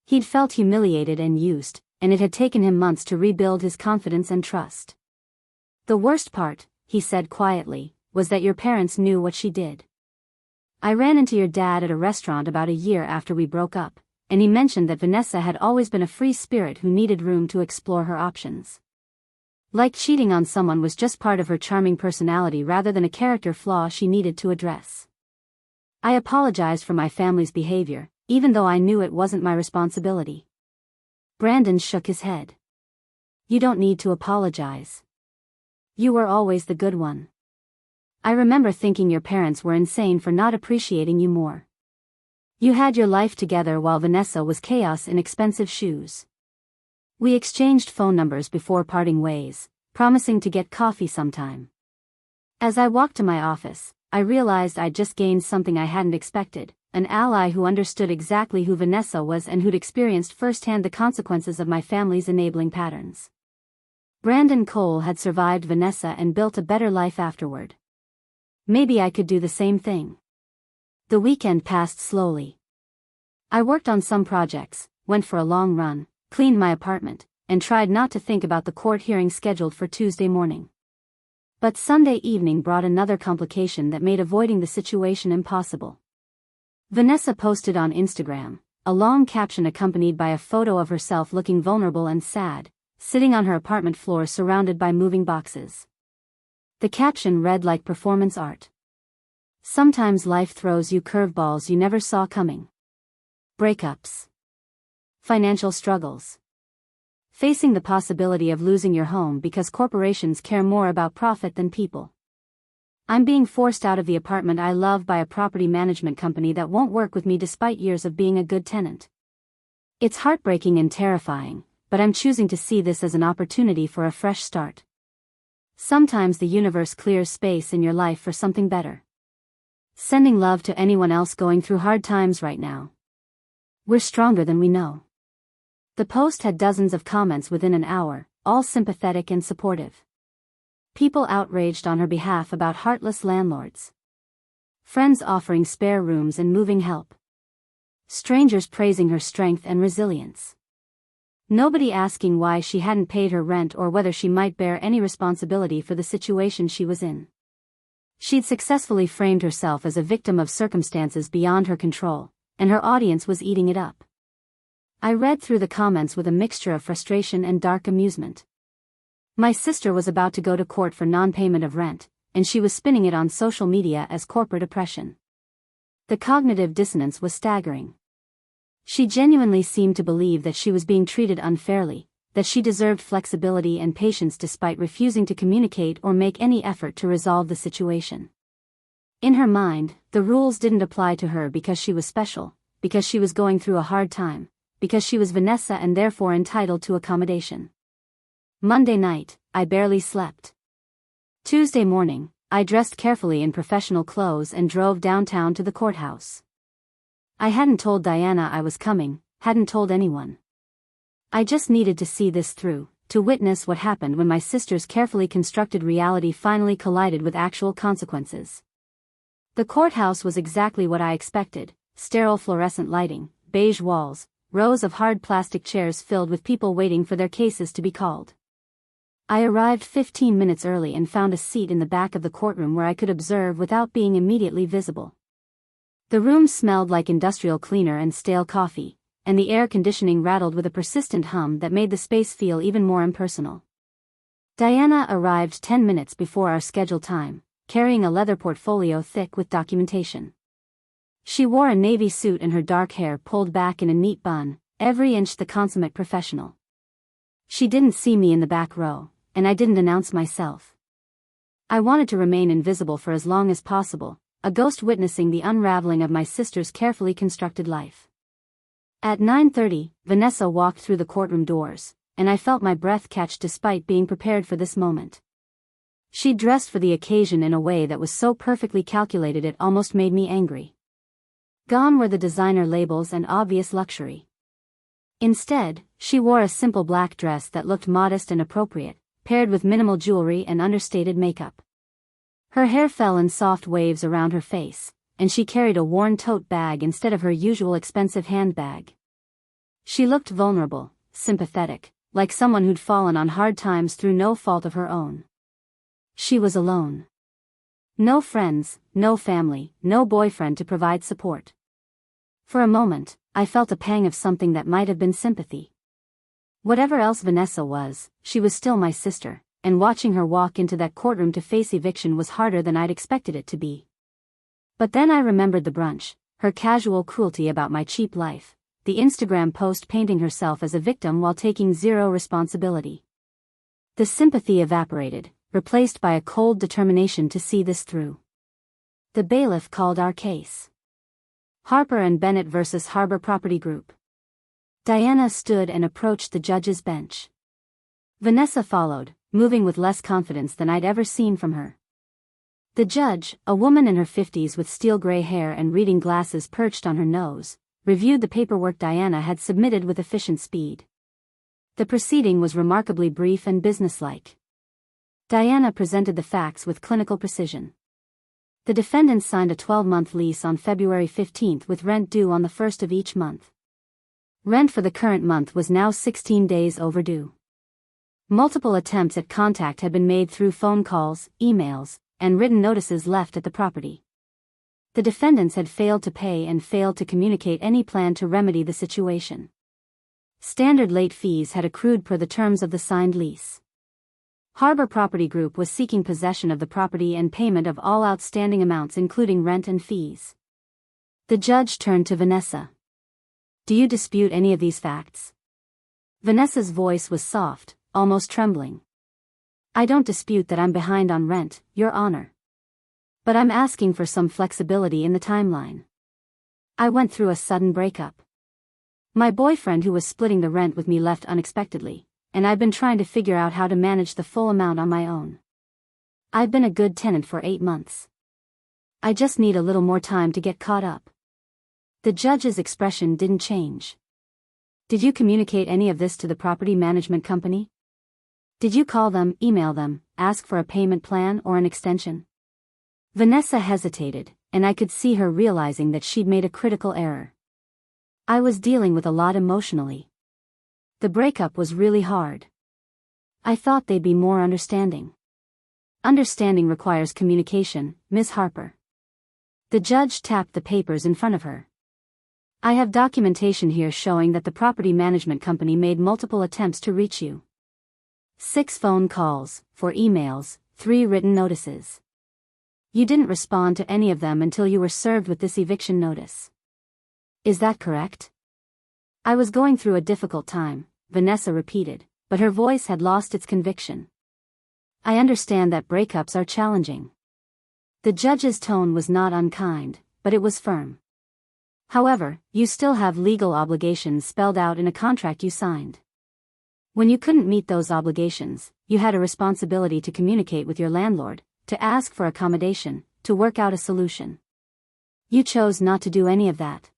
He'd felt humiliated and used, and it had taken him months to rebuild his confidence and trust. "The worst part," he said quietly, "was that your parents knew what she did. I ran into your dad at a restaurant about a year after we broke up, and he mentioned that Vanessa had always been a free spirit who needed room to explore her options. Like cheating on someone was just part of her charming personality rather than a character flaw she needed to address. I apologized for my family's behavior, even though I knew it wasn't my responsibility." Brandon shook his head. "You don't need to apologize. You were always the good one. I remember thinking your parents were insane for not appreciating you more. You had your life together while Vanessa was chaos in expensive shoes." We exchanged phone numbers before parting ways, promising to get coffee sometime. As I walked to my office, I realized I'd just gained something I hadn't expected, an ally who understood exactly who Vanessa was and who'd experienced firsthand the consequences of my family's enabling patterns. Brandon Cole had survived Vanessa and built a better life afterward. Maybe I could do the same thing. The weekend passed slowly. I worked on some projects, went for a long run, cleaned my apartment, and tried not to think about the court hearing scheduled for Tuesday morning. But Sunday evening brought another complication that made avoiding the situation impossible. Vanessa posted on Instagram, a long caption accompanied by a photo of herself looking vulnerable and sad, sitting on her apartment floor surrounded by moving boxes. The caption read like performance art. "Sometimes life throws you curveballs you never saw coming. Breakups. Financial struggles. Facing the possibility of losing your home because corporations care more about profit than people. I'm being forced out of the apartment I love by a property management company that won't work with me despite years of being a good tenant. It's heartbreaking and terrifying, but I'm choosing to see this as an opportunity for a fresh start. Sometimes the universe clears space in your life for something better. Sending love to anyone else going through hard times right now. We're stronger than we know." The post had dozens of comments within an hour, all sympathetic and supportive. People outraged on her behalf about heartless landlords. Friends offering spare rooms and moving help. Strangers praising her strength and resilience. Nobody asking why she hadn't paid her rent or whether she might bear any responsibility for the situation she was in. She'd successfully framed herself as a victim of circumstances beyond her control, and her audience was eating it up. I read through the comments with a mixture of frustration and dark amusement. My sister was about to go to court for non-payment of rent, and she was spinning it on social media as corporate oppression. The cognitive dissonance was staggering. She genuinely seemed to believe that she was being treated unfairly, that she deserved flexibility and patience despite refusing to communicate or make any effort to resolve the situation. In her mind, the rules didn't apply to her because she was special, because she was going through a hard time, because she was Vanessa and therefore entitled to accommodation. Monday night, I barely slept. Tuesday morning, I dressed carefully in professional clothes and drove downtown to the courthouse. I hadn't told Diana I was coming, hadn't told anyone. I just needed to see this through, to witness what happened when my sister's carefully constructed reality finally collided with actual consequences. The courthouse was exactly what I expected: sterile fluorescent lighting, beige walls, rows of hard plastic chairs filled with people waiting for their cases to be called. I arrived 15 minutes early and found a seat in the back of the courtroom where I could observe without being immediately visible. The room smelled like industrial cleaner and stale coffee, and the air conditioning rattled with a persistent hum that made the space feel even more impersonal. Diana arrived 10 minutes before our scheduled time, carrying a leather portfolio thick with documentation. She wore a navy suit and her dark hair pulled back in a neat bun, every inch the consummate professional. She didn't see me in the back row, and I didn't announce myself. I wanted to remain invisible for as long as possible, a ghost witnessing the unraveling of my sister's carefully constructed life. At 9:30, Vanessa walked through the courtroom doors, and I felt my breath catch despite being prepared for this moment. She dressed for the occasion in a way that was so perfectly calculated it almost made me angry. Gone were the designer labels and obvious luxury. Instead, she wore a simple black dress that looked modest and appropriate, paired with minimal jewelry and understated makeup. Her hair fell in soft waves around her face, and she carried a worn tote bag instead of her usual expensive handbag. She looked vulnerable, sympathetic, like someone who'd fallen on hard times through no fault of her own. She was alone. No friends, no family, no boyfriend to provide support. For a moment, I felt a pang of something that might have been sympathy. Whatever else Vanessa was, she was still my sister, and watching her walk into that courtroom to face eviction was harder than I'd expected it to be. But then I remembered the brunch, her casual cruelty about my cheap life, the Instagram post painting herself as a victim while taking zero responsibility. The sympathy evaporated, replaced by a cold determination to see this through. The bailiff called our case. Harper and Bennett versus Harbor Property Group. Diana stood and approached the judge's bench. Vanessa followed, moving with less confidence than I'd ever seen from her. The judge, a woman in her 50s with steel gray hair and reading glasses perched on her nose, reviewed the paperwork Diana had submitted with efficient speed. The proceeding was remarkably brief and businesslike. Diana presented the facts with clinical precision. The defendants signed a 12-month lease on February 15 with rent due on the 1st of each month. Rent for the current month was now 16 days overdue. Multiple attempts at contact had been made through phone calls, emails, and written notices left at the property. The defendants had failed to pay and failed to communicate any plan to remedy the situation. Standard late fees had accrued per the terms of the signed lease. Harbor Property Group was seeking possession of the property and payment of all outstanding amounts including rent and fees. The judge turned to Vanessa. "Do you dispute any of these facts?" Vanessa's voice was soft, almost trembling. "I don't dispute that I'm behind on rent, Your Honor. But I'm asking for some flexibility in the timeline. I went through a sudden breakup. My boyfriend who was splitting the rent with me left unexpectedly, and I've been trying to figure out how to manage the full amount on my own. I've been a good tenant for 8 months. I just need a little more time to get caught up." The judge's expression didn't change. Did you communicate any of this to the property management company? Did you call them, email them, ask for a payment plan or an extension? Vanessa hesitated, and I could see her realizing that she'd made a critical error. I was dealing with a lot emotionally. The breakup was really hard. I thought they'd be more understanding. Understanding requires communication, Miss Harper. The judge tapped the papers in front of her. I have documentation here showing that the property management company made multiple attempts to reach you. 6 phone calls, 4 emails, 3 written notices. You didn't respond to any of them until you were served with this eviction notice. Is that correct? I was going through a difficult time, Vanessa repeated, but her voice had lost its conviction. I understand that breakups are challenging. The judge's tone was not unkind, but it was firm. However, you still have legal obligations spelled out in a contract you signed. When you couldn't meet those obligations, you had a responsibility to communicate with your landlord, to ask for accommodation, to work out a solution. You chose not to do any of that.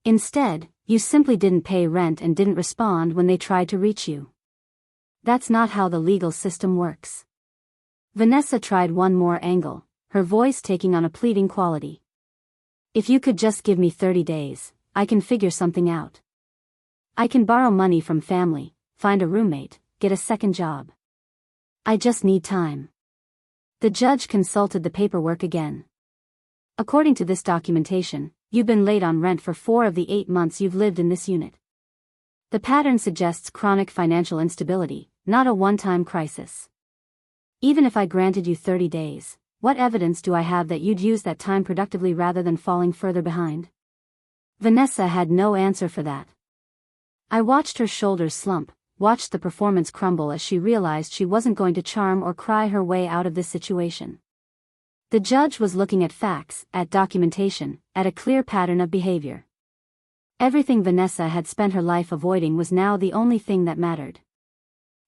Instead, you simply didn't pay rent and didn't respond when they tried to reach you. That's not how the legal system works. Vanessa tried one more angle, her voice taking on a pleading quality. If you could just give me 30 days, I can figure something out. I can borrow money from family, find a roommate, get a second job. I just need time. The judge consulted the paperwork again. According to this documentation, you've been late on rent for 4 of the 8 months you've lived in this unit. The pattern suggests chronic financial instability, not a one-time crisis. Even if I granted you 30 days, what evidence do I have that you'd use that time productively rather than falling further behind? Vanessa had no answer for that. I watched her shoulders slump, watched the performance crumble as she realized she wasn't going to charm or cry her way out of this situation. The judge was looking at facts, at documentation, at a clear pattern of behavior. Everything Vanessa had spent her life avoiding was now the only thing that mattered.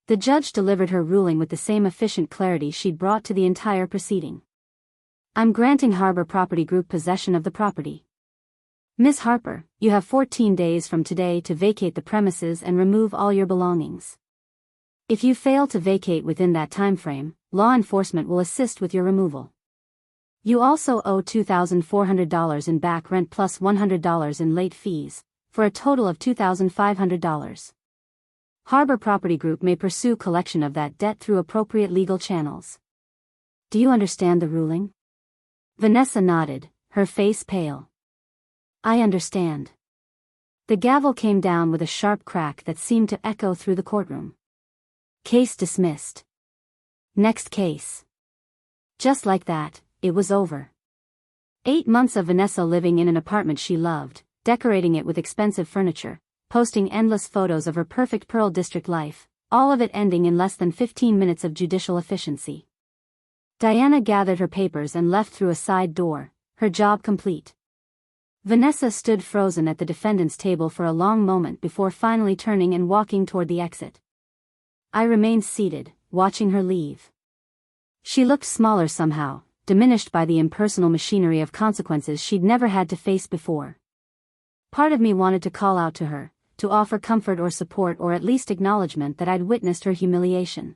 The judge delivered her ruling with the same efficient clarity she'd brought to the entire proceeding. I'm granting Harbor Property Group possession of the property. Miss Harper, you have 14 days from today to vacate the premises and remove all your belongings. If you fail to vacate within that time frame, law enforcement will assist with your removal. You also owe $2,400 in back rent plus $100 in late fees, for a total of $2,500. Harbor Property Group may pursue collection of that debt through appropriate legal channels. Do you understand the ruling? Vanessa nodded, her face pale. I understand. The gavel came down with a sharp crack that seemed to echo through the courtroom. Case dismissed. Next case. Just like that, it was over. 8 months of Vanessa living in an apartment she loved, decorating it with expensive furniture, posting endless photos of her perfect Pearl District life, all of it ending in less than 15 minutes of judicial efficiency. Diana gathered her papers and left through a side door, her job complete. Vanessa stood frozen at the defendant's table for a long moment before finally turning and walking toward the exit. I remained seated, watching her leave. She looked smaller somehow, diminished by the impersonal machinery of consequences she'd never had to face before. Part of me wanted to call out to her, to offer comfort or support or at least acknowledgement that I'd witnessed her humiliation.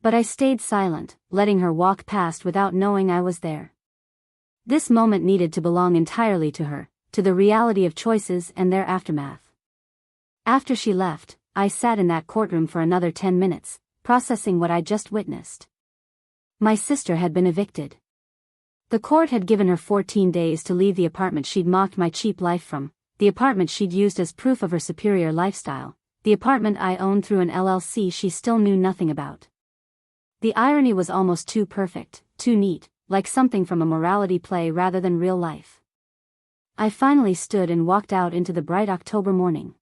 But I stayed silent, letting her walk past without knowing I was there. This moment needed to belong entirely to her, to the reality of choices and their aftermath. After she left, I sat in that courtroom for another 10 minutes, processing what I'd just witnessed. My sister had been evicted. The court had given her 14 days to leave the apartment she'd mocked my cheap life from, the apartment she'd used as proof of her superior lifestyle, the apartment I owned through an LLC she still knew nothing about. The irony was almost too perfect, too neat, like something from a morality play rather than real life. I finally stood and walked out into the bright October morning.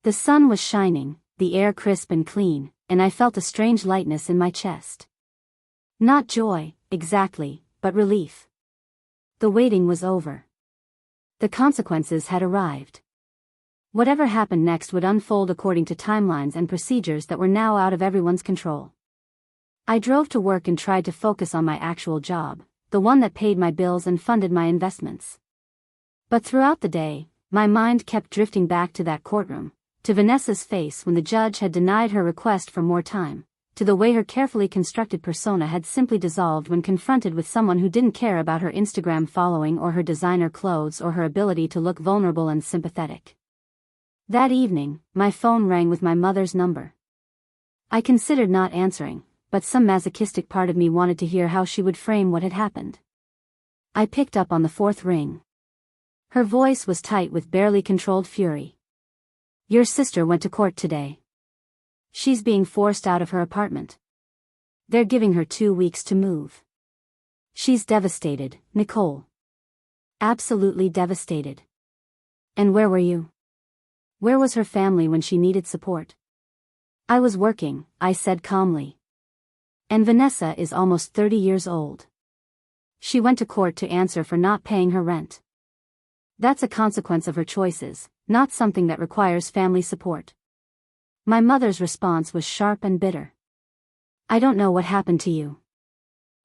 The sun was shining, the air crisp and clean, and I felt a strange lightness in my chest. Not joy, exactly, but relief. The waiting was over. The consequences had arrived. Whatever happened next would unfold according to timelines and procedures that were now out of everyone's control. I drove to work and tried to focus on my actual job, the one that paid my bills and funded my investments. But throughout the day, My mind kept drifting back to that courtroom, to Vanessa's face when the judge had denied her request for more time, to the way her carefully constructed persona had simply dissolved when confronted with someone who didn't care about her Instagram following or her designer clothes or her ability to look vulnerable and sympathetic. That evening, my phone rang with my mother's number. I considered not answering, but some masochistic part of me wanted to hear how she would frame what had happened. I picked up on the fourth ring. Her voice was tight with barely controlled fury. "Your sister went to court today. She's being forced out of her apartment. They're giving her 2 weeks to move. She's devastated, Nicole. Absolutely devastated." "And where were you? Where was her family when she needed support?" "I was working," I said calmly. "And Vanessa is almost 30 years old. She went to court to answer for not paying her rent. That's a consequence of her choices, not something that requires family support." My mother's response was sharp and bitter. "I don't know what happened to you.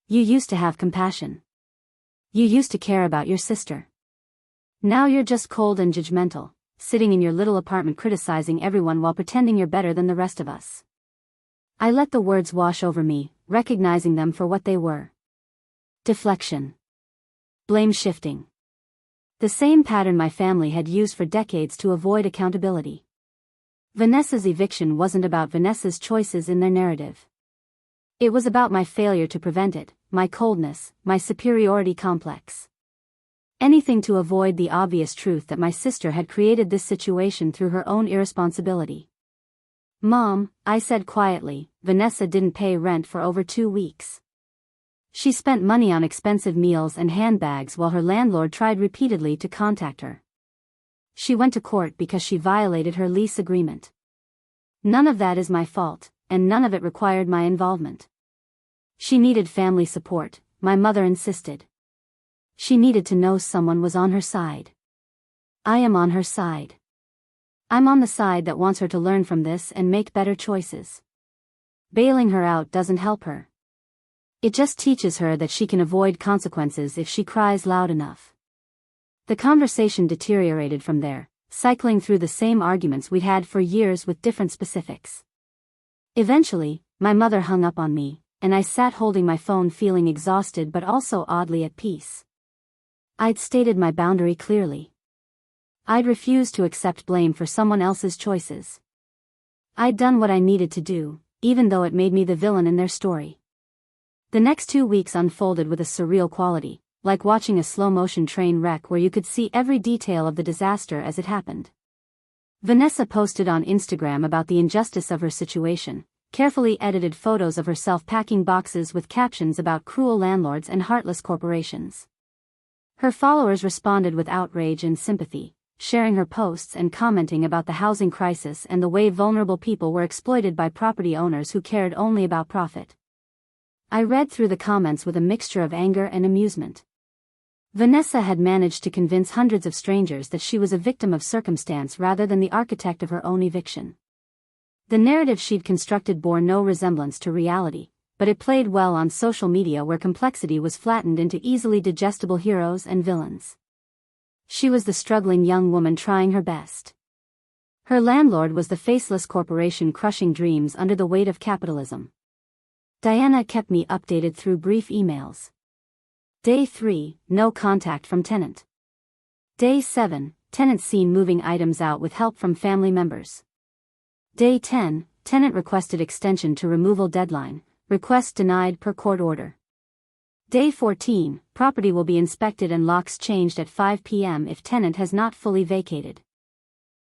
You used to have compassion. You used to care about your sister. Now you're just cold and judgmental, sitting in your little apartment criticizing everyone while pretending you're better than the rest of us." I let the words wash over me, recognizing them for what they were. Deflection. Blame shifting. The same pattern my family had used for decades to avoid accountability. Vanessa's eviction wasn't about Vanessa's choices in their narrative. It was about my failure to prevent it, my coldness, my superiority complex. Anything to avoid the obvious truth that my sister had created this situation through her own irresponsibility. "Mom," I said quietly, "Vanessa didn't pay rent for over 2 weeks. She spent money on expensive meals and handbags while her landlord tried repeatedly to contact her. She went to court because she violated her lease agreement. None of that is my fault, and none of it required my involvement. She needed family support," my mother insisted. "She needed to know someone was on her side. I am on her side. I'm on the side that wants her to learn from this and make better choices. Bailing her out doesn't help her. It just teaches her that she can avoid consequences if she cries loud enough." The conversation deteriorated from there, cycling through the same arguments we'd had for years with different specifics. Eventually, my mother hung up on me, and I sat holding my phone feeling exhausted but also oddly at peace. I'd stated my boundary clearly. I'd refused to accept blame for someone else's choices. I'd done what I needed to do, even though it made me the villain in their story. The next 2 weeks unfolded with a surreal quality, like watching a slow-motion train wreck where you could see every detail of the disaster as it happened. Vanessa posted on Instagram about the injustice of her situation, carefully edited photos of herself packing boxes with captions about cruel landlords and heartless corporations. Her followers responded with outrage and sympathy, sharing her posts and commenting about the housing crisis and the way vulnerable people were exploited by property owners who cared only about profit. I read through the comments with a mixture of anger and amusement. Vanessa had managed to convince hundreds of strangers that she was a victim of circumstance rather than the architect of her own eviction. The narrative she'd constructed bore no resemblance to reality, but it played well on social media where complexity was flattened into easily digestible heroes and villains. She was the struggling young woman trying her best. Her landlord was the faceless corporation crushing dreams under the weight of capitalism. Diana kept me updated through brief emails. Day 3, no contact from tenant. Day 7, tenant seen moving items out with help from family members. Day 10, tenant requested extension to removal deadline, request denied per court order. Day 14, property will be inspected and locks changed at 5 p.m. if tenant has not fully vacated.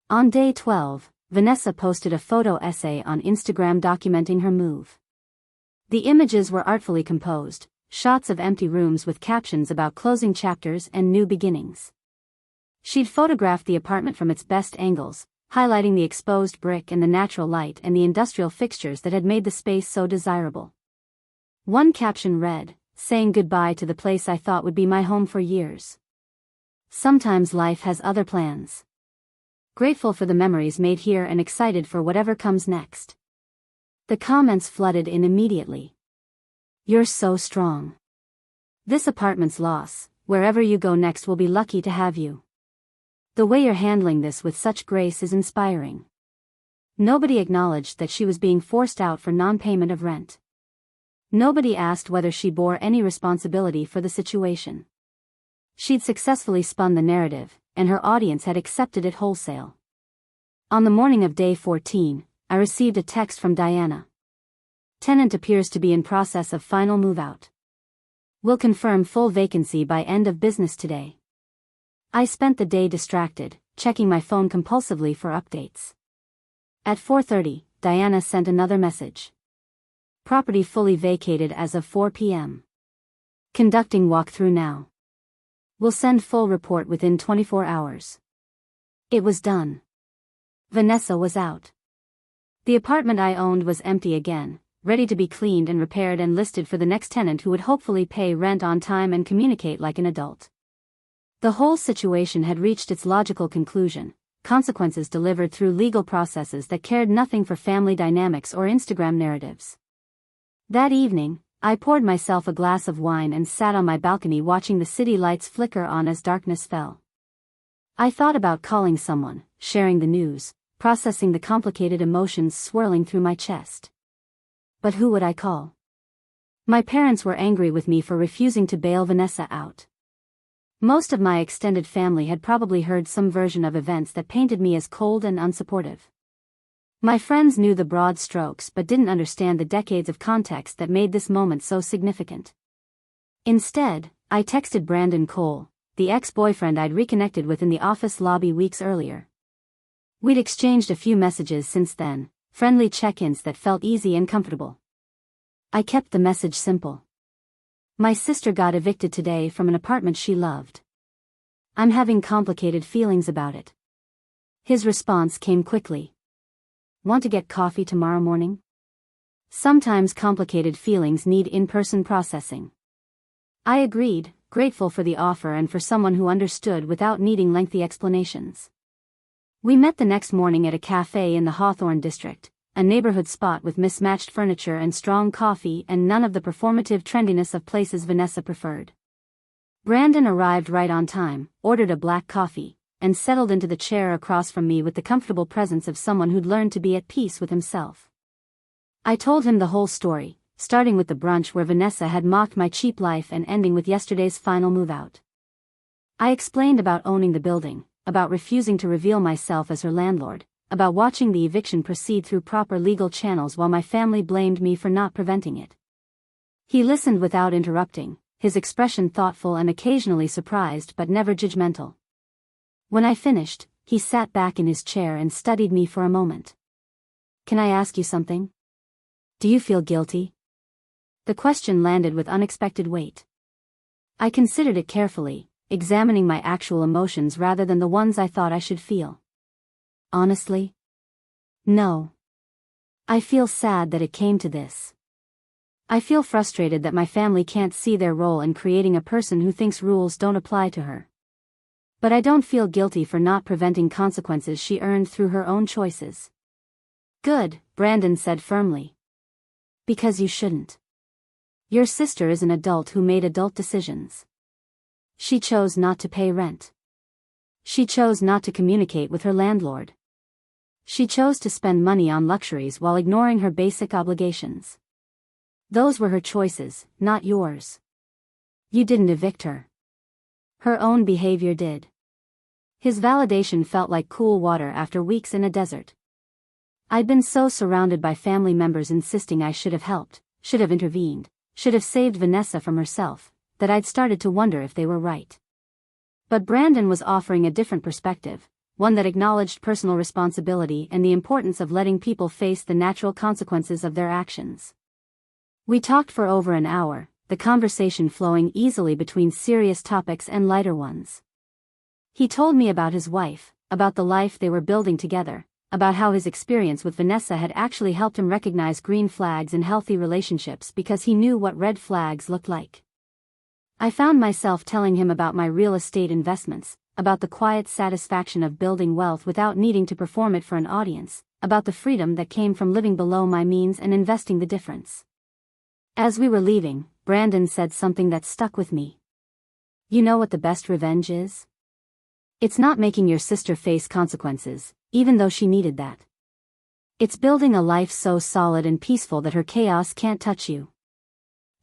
On day 12, Vanessa posted a photo essay on Instagram documenting her move. The images were artfully composed, shots of empty rooms with captions about closing chapters and new beginnings. She'd photographed the apartment from its best angles, highlighting the exposed brick and the natural light and the industrial fixtures that had made the space so desirable. One caption read, "Saying goodbye to the place I thought would be my home for years. Sometimes life has other plans. Grateful for the memories made here and excited for whatever comes next." The comments flooded in immediately. "You're so strong. This apartment's loss, wherever you go next will be lucky to have you. The way you're handling this with such grace is inspiring. Nobody acknowledged that she was being forced out for non-payment of rent. Nobody asked whether she bore any responsibility for the situation. She'd successfully spun the narrative, and her audience had accepted it wholesale. On the morning of day 14, I received a text from Diana. Tenant appears to be in process of final move-out. Will confirm full vacancy by end of business today. I spent the day distracted, checking my phone compulsively for updates. At 4:30, Diana sent another message. Property fully vacated as of 4 p.m. Conducting walkthrough now. Will send full report within 24 hours. It was done. Vanessa was out. The apartment I owned was empty again, ready to be cleaned and repaired and listed for the next tenant who would hopefully pay rent on time and communicate like an adult. The whole situation had reached its logical conclusion, consequences delivered through legal processes that cared nothing for family dynamics or Instagram narratives. That evening, I poured myself a glass of wine and sat on my balcony watching the city lights flicker on as darkness fell. I thought about calling someone, sharing the news, processing the complicated emotions swirling through my chest. But who would I call? My parents were angry with me for refusing to bail Vanessa out. Most of my extended family had probably heard some version of events that painted me as cold and unsupportive. My friends knew the broad strokes but didn't understand the decades of context that made this moment so significant. Instead, I texted Brandon Cole, the ex-boyfriend I'd reconnected with in the office lobby weeks earlier. We'd exchanged a few messages since then, friendly check-ins that felt easy and comfortable. I kept the message simple. My sister got evicted today from an apartment she loved. I'm having complicated feelings about it. His response came quickly. Want to get coffee tomorrow morning? Sometimes complicated feelings need in-person processing. I agreed, grateful for the offer and for someone who understood without needing lengthy explanations. We met the next morning at a cafe in the Hawthorne district, a neighborhood spot with mismatched furniture and strong coffee and none of the performative trendiness of places Vanessa preferred. Brandon arrived right on time, ordered a black coffee, and settled into the chair across from me with the comfortable presence of someone who'd learned to be at peace with himself. I told him the whole story, starting with the brunch where Vanessa had mocked my cheap life and ending with yesterday's final move-out. I explained about owning the building, about refusing to reveal myself as her landlord, about watching the eviction proceed through proper legal channels while my family blamed me for not preventing it. He listened without interrupting, his expression thoughtful and occasionally surprised but never judgmental. When I finished, he sat back in his chair and studied me for a moment. Can I ask you something? Do you feel guilty? The question landed with unexpected weight. I considered it carefully, examining my actual emotions rather than the ones I thought I should feel. Honestly? No. I feel sad that it came to this. I feel frustrated that my family can't see their role in creating a person who thinks rules don't apply to her. But I don't feel guilty for not preventing consequences she earned through her own choices. Good, Brandon said firmly. Because you shouldn't. Your sister is an adult who made adult decisions. She chose not to pay rent. She chose not to communicate with her landlord. She chose to spend money on luxuries while ignoring her basic obligations. Those were her choices, not yours. You didn't evict her. Her own behavior did. His validation felt like cool water after weeks in a desert. I'd been so surrounded by family members insisting I should have helped, should have intervened, should have saved Vanessa from herself, that I'd started to wonder if they were right. But Brandon was offering a different perspective, one that acknowledged personal responsibility and the importance of letting people face the natural consequences of their actions. We talked for over an hour, the conversation flowing easily between serious topics and lighter ones. He told me about his wife, about the life they were building together, about how his experience with Vanessa had actually helped him recognize green flags in healthy relationships because he knew what red flags looked like. I found myself telling him about my real estate investments, about the quiet satisfaction of building wealth without needing to perform it for an audience, about the freedom that came from living below my means and investing the difference. As we were leaving, Brandon said something that stuck with me. You know what the best revenge is? It's not making your sister face consequences, even though she needed that. It's building a life so solid and peaceful that her chaos can't touch you.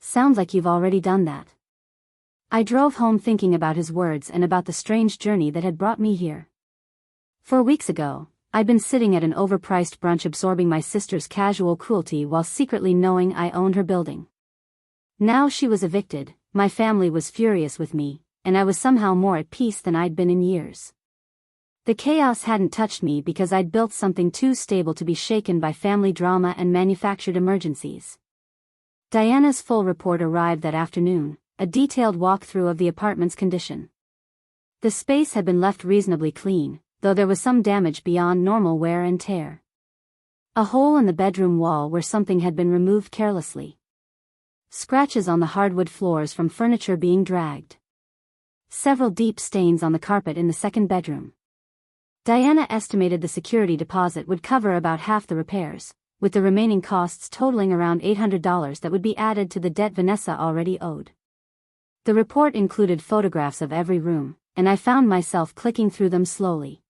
Sounds like you've already done that. I drove home thinking about his words and about the strange journey that had brought me here. 4 weeks ago, I'd been sitting at an overpriced brunch absorbing my sister's casual cruelty while secretly knowing I owned her building. Now she was evicted, my family was furious with me, and I was somehow more at peace than I'd been in years. The chaos hadn't touched me because I'd built something too stable to be shaken by family drama and manufactured emergencies. Diana's full report arrived that afternoon, a detailed walkthrough of the apartment's condition. The space had been left reasonably clean, though there was some damage beyond normal wear and tear. A hole in the bedroom wall where something had been removed carelessly. Scratches on the hardwood floors from furniture being dragged. Several deep stains on the carpet in the second bedroom. Diana estimated the security deposit would cover about half the repairs, with the remaining costs totaling around $800 that would be added to the debt Vanessa already owed. The report included photographs of every room, and I found myself clicking through them slowly.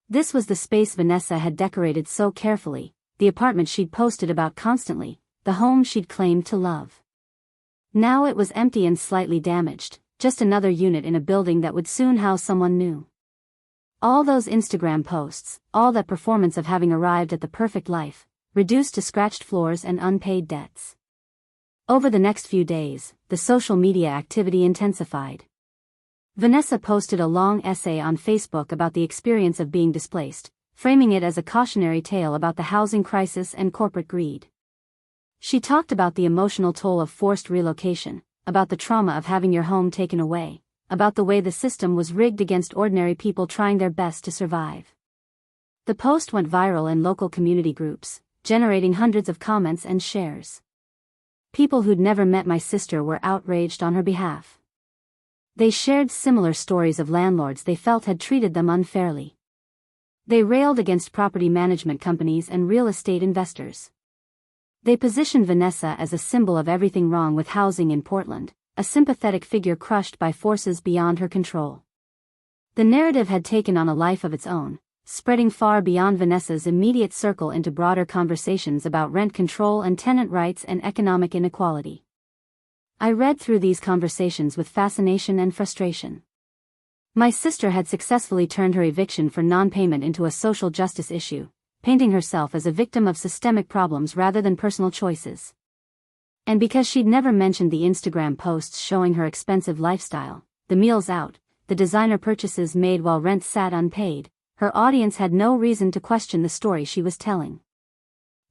This was the space Vanessa had decorated so carefully, the apartment she'd posted about constantly, the home she'd claimed to love. Now it was empty and slightly damaged, just another unit in a building that would soon house someone new. All those Instagram posts, all that performance of having arrived at the perfect life, reduced to scratched floors and unpaid debts. Over the next few days, the social media activity intensified. Vanessa posted a long essay on Facebook about the experience of being displaced, framing it as a cautionary tale about the housing crisis and corporate greed. She talked about the emotional toll of forced relocation, about the trauma of having your home taken away, about the way the system was rigged against ordinary people trying their best to survive. The post went viral in local community groups, generating hundreds of comments and shares. People who'd never met my sister were outraged on her behalf. They shared similar stories of landlords they felt had treated them unfairly. They railed against property management companies and real estate investors. They positioned Vanessa as a symbol of everything wrong with housing in Portland, a sympathetic figure crushed by forces beyond her control. The narrative had taken on a life of its own, spreading far beyond Vanessa's immediate circle into broader conversations about rent control and tenant rights and economic inequality. I read through these conversations with fascination and frustration. My sister had successfully turned her eviction for non-payment into a social justice issue, painting herself as a victim of systemic problems rather than personal choices. And because she'd never mentioned the Instagram posts showing her expensive lifestyle, the meals out, the designer purchases made while rent sat unpaid, her audience had no reason to question the story she was telling.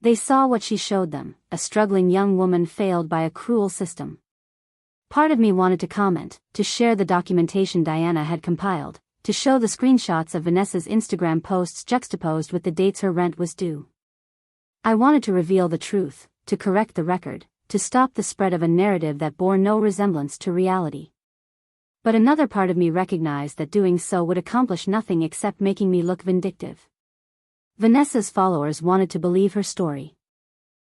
They saw what she showed them, a struggling young woman failed by a cruel system. Part of me wanted to comment, to share the documentation Diana had compiled, to show the screenshots of Vanessa's Instagram posts juxtaposed with the dates her rent was due. I wanted to reveal the truth, to correct the record, to stop the spread of a narrative that bore no resemblance to reality. But another part of me recognized that doing so would accomplish nothing except making me look vindictive. Vanessa's followers wanted to believe her story.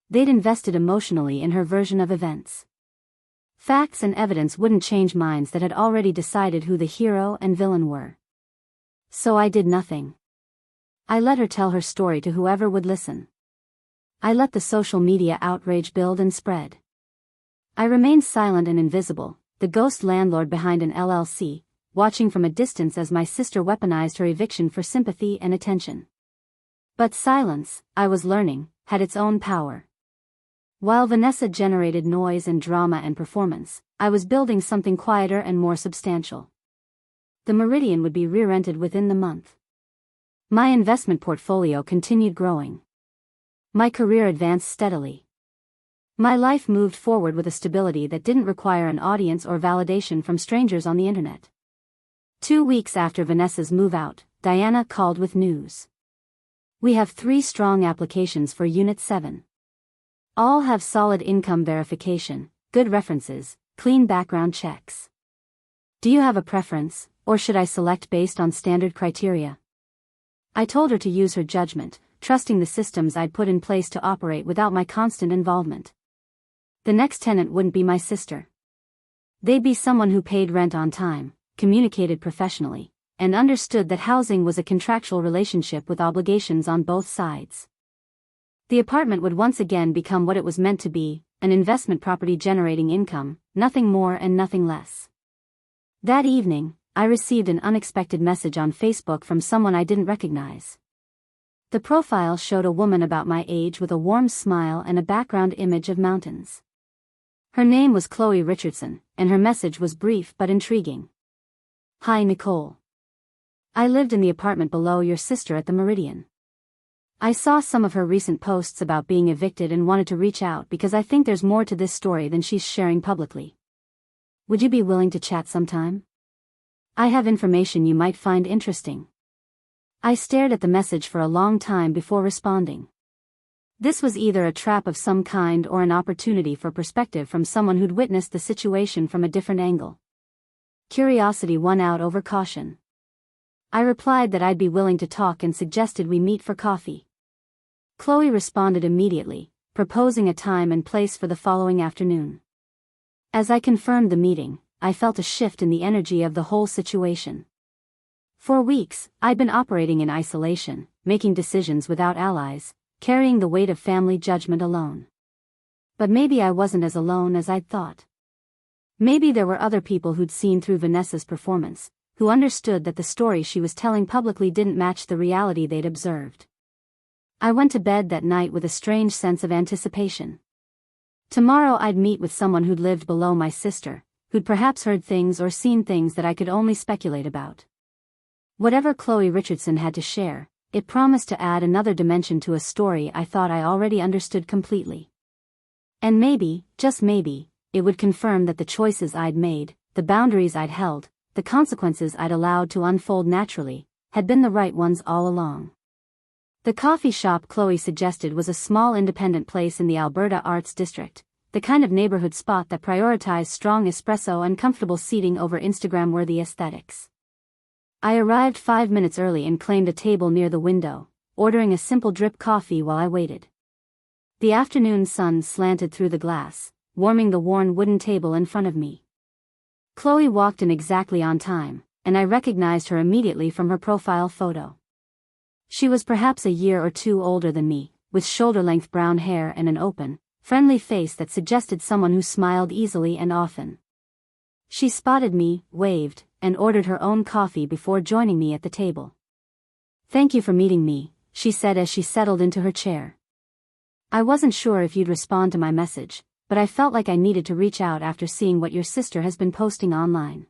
They'd invested emotionally in her version of events. Facts and evidence wouldn't change minds that had already decided who the hero and villain were. So I did nothing. I let her tell her story to whoever would listen. I let the social media outrage build and spread. I remained silent and invisible, the ghost landlord behind an LLC, watching from a distance as my sister weaponized her eviction for sympathy and attention. But silence, I was learning, had its own power. While Vanessa generated noise and drama and performance, I was building something quieter and more substantial. The Meridian would be re-rented within the month. My investment portfolio continued growing. My career advanced steadily. My life moved forward with a stability that didn't require an audience or validation from strangers on the internet. 2 weeks after Vanessa's move out, Diana called with news. We have 3 strong applications for Unit 7. All have solid income verification, good references, clean background checks. Do you have a preference, or should I select based on standard criteria? I told her to use her judgment, trusting the systems I'd put in place to operate without my constant involvement. The next tenant wouldn't be my sister. They'd be someone who paid rent on time, communicated professionally, and understood that housing was a contractual relationship with obligations on both sides. The apartment would once again become what it was meant to be, an investment property generating income, nothing more and nothing less. That evening, I received an unexpected message on Facebook from someone I didn't recognize. The profile showed a woman about my age with a warm smile and a background image of mountains. Her name was Chloe Richardson, and her message was brief but intriguing. Hi Nicole. I lived in the apartment below your sister at the Meridian. I saw some of her recent posts about being evicted and wanted to reach out because I think there's more to this story than she's sharing publicly. Would you be willing to chat sometime? I have information you might find interesting. I stared at the message for a long time before responding. This was either a trap of some kind or an opportunity for perspective from someone who'd witnessed the situation from a different angle. Curiosity won out over caution. I replied that I'd be willing to talk and suggested we meet for coffee. Chloe responded immediately, proposing a time and place for the following afternoon. As I confirmed the meeting, I felt a shift in the energy of the whole situation. For weeks, I'd been operating in isolation, making decisions without allies, carrying the weight of family judgment alone. But maybe I wasn't as alone as I'd thought. Maybe there were other people who'd seen through Vanessa's performance, who understood that the story she was telling publicly didn't match the reality they'd observed. I went to bed that night with a strange sense of anticipation. Tomorrow I'd meet with someone who'd lived below my sister, who'd perhaps heard things or seen things that I could only speculate about. Whatever Chloe Richardson had to share, it promised to add another dimension to a story I thought I already understood completely. And maybe, just maybe, it would confirm that the choices I'd made, the boundaries I'd held, the consequences I'd allowed to unfold naturally, had been the right ones all along. The coffee shop Chloe suggested was a small independent place in the Alberta Arts District, the kind of neighborhood spot that prioritized strong espresso and comfortable seating over Instagram-worthy aesthetics. I arrived 5 minutes early and claimed a table near the window, ordering a simple drip coffee while I waited. The afternoon sun slanted through the glass, warming the worn wooden table in front of me. Chloe walked in exactly on time, and I recognized her immediately from her profile photo. She was perhaps a year or two older than me, with shoulder-length brown hair and an open, friendly face that suggested someone who smiled easily and often. She spotted me, waved, and ordered her own coffee before joining me at the table. "Thank you for meeting me," she said as she settled into her chair. "I wasn't sure if you'd respond to my message, but I felt like I needed to reach out after seeing what your sister has been posting online."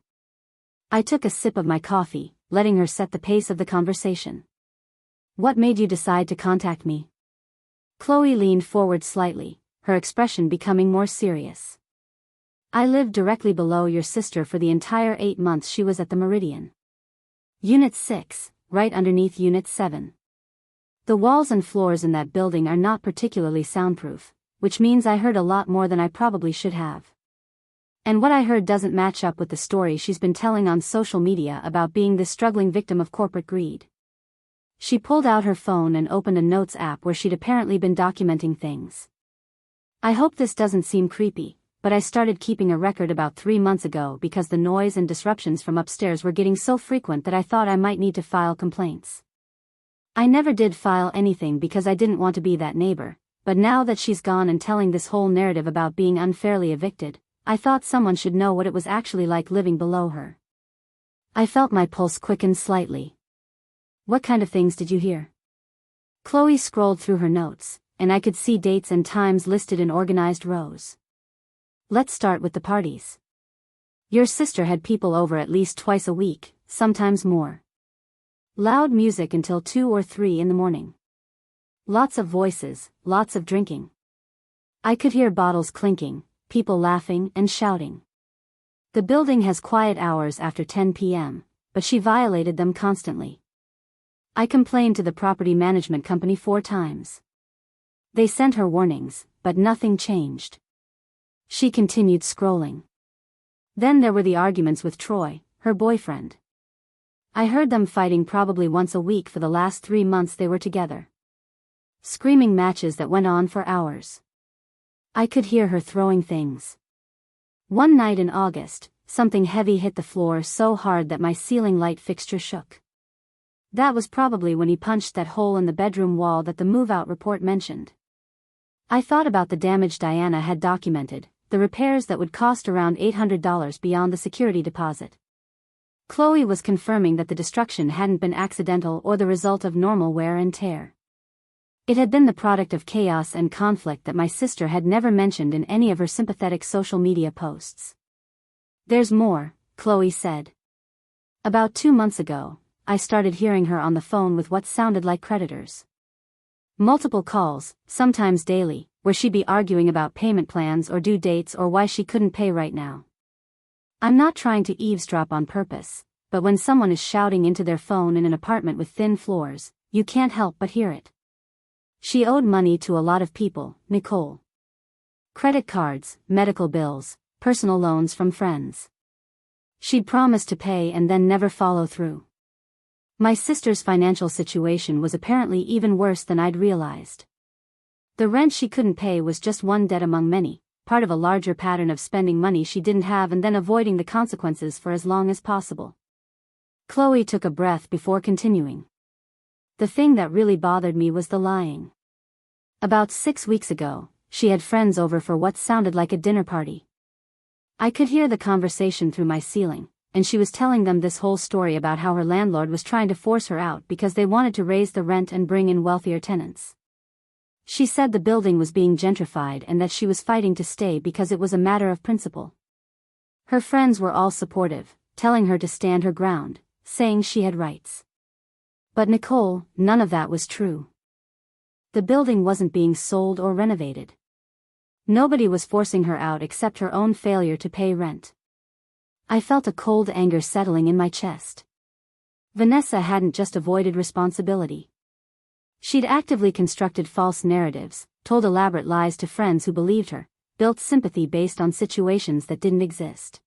I took a sip of my coffee, letting her set the pace of the conversation. "What made you decide to contact me?" Chloe leaned forward slightly, her expression becoming more serious. "I lived directly below your sister for the entire 8 months she was at the Meridian. Unit 6, right underneath Unit 7. The walls and floors in that building are not particularly soundproof, which means I heard a lot more than I probably should have. And what I heard doesn't match up with the story she's been telling on social media about being this struggling victim of corporate greed." She pulled out her phone and opened a notes app where she'd apparently been documenting things. "I hope this doesn't seem creepy, but I started keeping a record about 3 months ago because the noise and disruptions from upstairs were getting so frequent that I thought I might need to file complaints. I never did file anything because I didn't want to be that neighbor, but now that she's gone and telling this whole narrative about being unfairly evicted, I thought someone should know what it was actually like living below her." I felt my pulse quicken slightly. "What kind of things did you hear?" Chloe scrolled through her notes, and I could see dates and times listed in organized rows. "Let's start with the parties. Your sister had people over at least twice a week, sometimes more. Loud music until 2 or 3 in the morning. Lots of voices, lots of drinking. I could hear bottles clinking, people laughing and shouting. The building has quiet hours after 10 p.m., but she violated them constantly. I complained to the property management company 4 times. They sent her warnings, but nothing changed." She continued scrolling. "Then there were the arguments with Troy, her boyfriend. I heard them fighting probably once a week for the last 3 months they were together. Screaming matches that went on for hours. I could hear her throwing things. One night in August, something heavy hit the floor so hard that my ceiling light fixture shook. That was probably when he punched that hole in the bedroom wall that the move-out report mentioned. I thought about the damage Diana had documented, the repairs that would cost around $800 beyond the security deposit. Chloe was confirming that the destruction hadn't been accidental or the result of normal wear and tear. It had been the product of chaos and conflict that my sister had never mentioned in any of her sympathetic social media posts. "There's more," Chloe said. "About 2 months ago, I started hearing her on the phone with what sounded like creditors. Multiple calls, sometimes daily, where she'd be arguing about payment plans or due dates or why she couldn't pay right now. I'm not trying to eavesdrop on purpose, but when someone is shouting into their phone in an apartment with thin floors, you can't help but hear it. She owed money to a lot of people, Nicole. Credit cards, medical bills, personal loans from friends. She'd promised to pay and then never follow through. My sister's financial situation was apparently even worse than I'd realized. The rent she couldn't pay was just one debt among many, part of a larger pattern of spending money she didn't have and then avoiding the consequences for as long as possible." Chloe took a breath before continuing. "The thing that really bothered me was the lying. About 6 weeks ago, she had friends over for what sounded like a dinner party. I could hear the conversation through my ceiling, and she was telling them this whole story about how her landlord was trying to force her out because they wanted to raise the rent and bring in wealthier tenants. She said the building was being gentrified and that she was fighting to stay because it was a matter of principle. Her friends were all supportive, telling her to stand her ground, saying she had rights. But Nicole, none of that was true. The building wasn't being sold or renovated. Nobody was forcing her out except her own failure to pay rent." I felt a cold anger settling in my chest. Vanessa hadn't just avoided responsibility. She'd actively constructed false narratives, told elaborate lies to friends who believed her, built sympathy based on situations that didn't exist.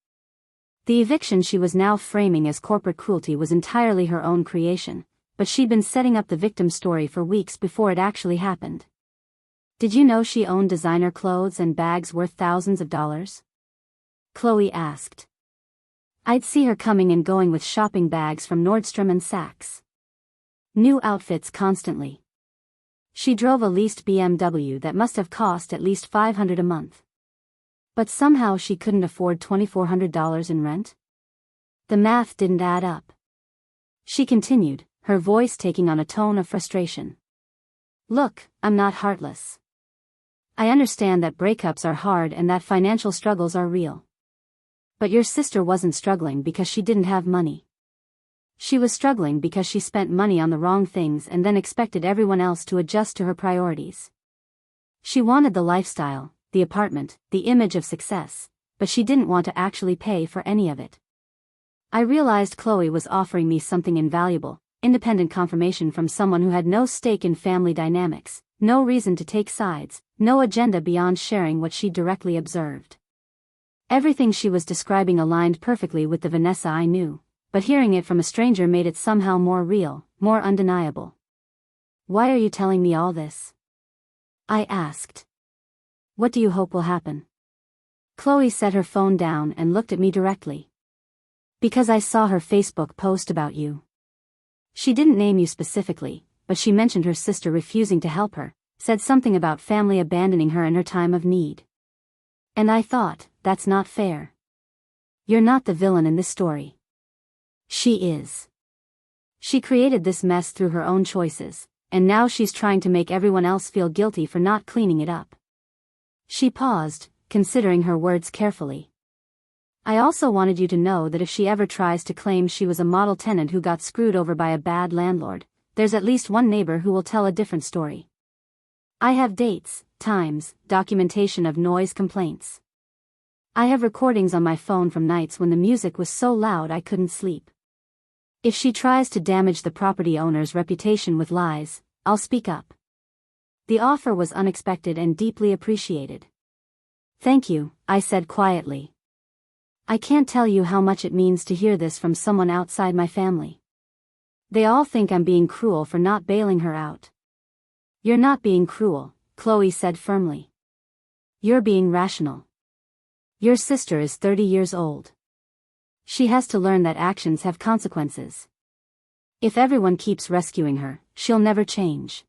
The eviction she was now framing as corporate cruelty was entirely her own creation, but she'd been setting up the victim story for weeks before it actually happened. "Did you know she owned designer clothes and bags worth thousands of dollars?" Chloe asked. "I'd see her coming and going with shopping bags from Nordstrom and Saks. New outfits constantly. She drove a leased BMW that must have cost at least $500 a month. But somehow she couldn't afford $2,400 in rent? The math didn't add up." She continued, her voice taking on a tone of frustration. "Look, I'm not heartless. I understand that breakups are hard and that financial struggles are real. But your sister wasn't struggling because she didn't have money. She was struggling because she spent money on the wrong things and then expected everyone else to adjust to her priorities. She wanted the lifestyle, the apartment, the image of success, but she didn't want to actually pay for any of it." I realized Chloe was offering me something invaluable, independent confirmation from someone who had no stake in family dynamics, no reason to take sides, no agenda beyond sharing what she directly observed. Everything she was describing aligned perfectly with the Vanessa I knew, but hearing it from a stranger made it somehow more real, more undeniable. "Why are you telling me all this?" I asked. "What do you hope will happen?" Chloe set her phone down and looked at me directly. "Because I saw her Facebook post about you. She didn't name you specifically, but she mentioned her sister refusing to help her, said something about family abandoning her in her time of need. And I thought, that's not fair. You're not the villain in this story. She is. She created this mess through her own choices, and now she's trying to make everyone else feel guilty for not cleaning it up." She paused, considering her words carefully. "I also wanted you to know that if she ever tries to claim she was a model tenant who got screwed over by a bad landlord, there's at least one neighbor who will tell a different story. I have dates, times, documentation of noise complaints. I have recordings on my phone from nights when the music was so loud I couldn't sleep. If she tries to damage the property owner's reputation with lies, I'll speak up." The offer was unexpected and deeply appreciated. "Thank you," I said quietly. "I can't tell you how much it means to hear this from someone outside my family. They all think I'm being cruel for not bailing her out." "You're not being cruel," Chloe said firmly. "You're being rational. Your sister is 30 years old. She has to learn that actions have consequences. If everyone keeps rescuing her, she'll never change.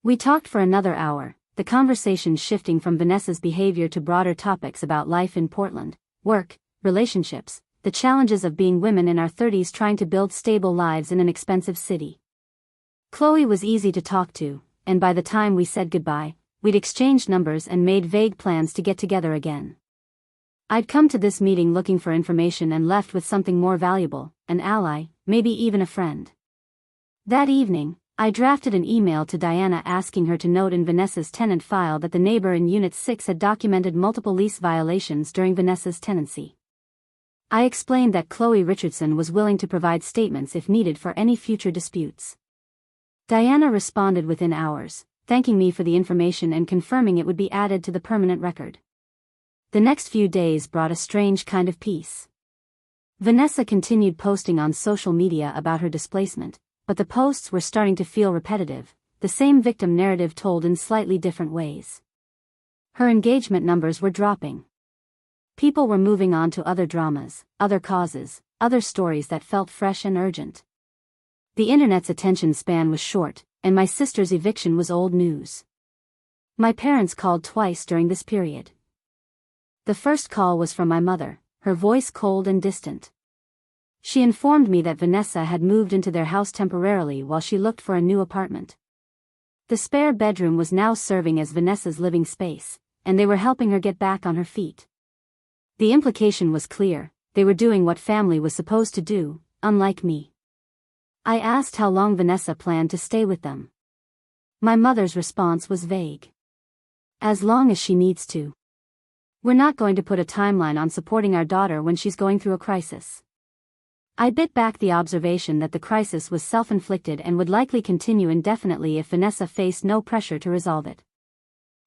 We talked for another hour, the conversation shifting from Vanessa's behavior to broader topics about life in Portland, work, relationships, the challenges of being women in our 30s trying to build stable lives in an expensive city. Chloe was easy to talk to, and by the time we said goodbye, we'd exchanged numbers and made vague plans to get together again. I'd come to this meeting looking for information and left with something more valuable, an ally, maybe even a friend. That evening, I drafted an email to Diana asking her to note in Vanessa's tenant file that the neighbor in Unit 6 had documented multiple lease violations during Vanessa's tenancy. I explained that Chloe Richardson was willing to provide statements if needed for any future disputes. Diana responded within hours, thanking me for the information and confirming it would be added to the permanent record. The next few days brought a strange kind of peace. Vanessa continued posting on social media about her displacement, but the posts were starting to feel repetitive, the same victim narrative told in slightly different ways. Her engagement numbers were dropping. People were moving on to other dramas, other causes, other stories that felt fresh and urgent. The internet's attention span was short, and my sister's eviction was old news. My parents called twice during this period. The first call was from my mother, her voice cold and distant. She informed me that Vanessa had moved into their house temporarily while she looked for a new apartment. The spare bedroom was now serving as Vanessa's living space, and they were helping her get back on her feet. The implication was clear, they were doing what family was supposed to do, unlike me. I asked how long Vanessa planned to stay with them. My mother's response was vague. As long as she needs to. We're not going to put a timeline on supporting our daughter when she's going through a crisis. I bit back the observation that the crisis was self-inflicted and would likely continue indefinitely if Vanessa faced no pressure to resolve it.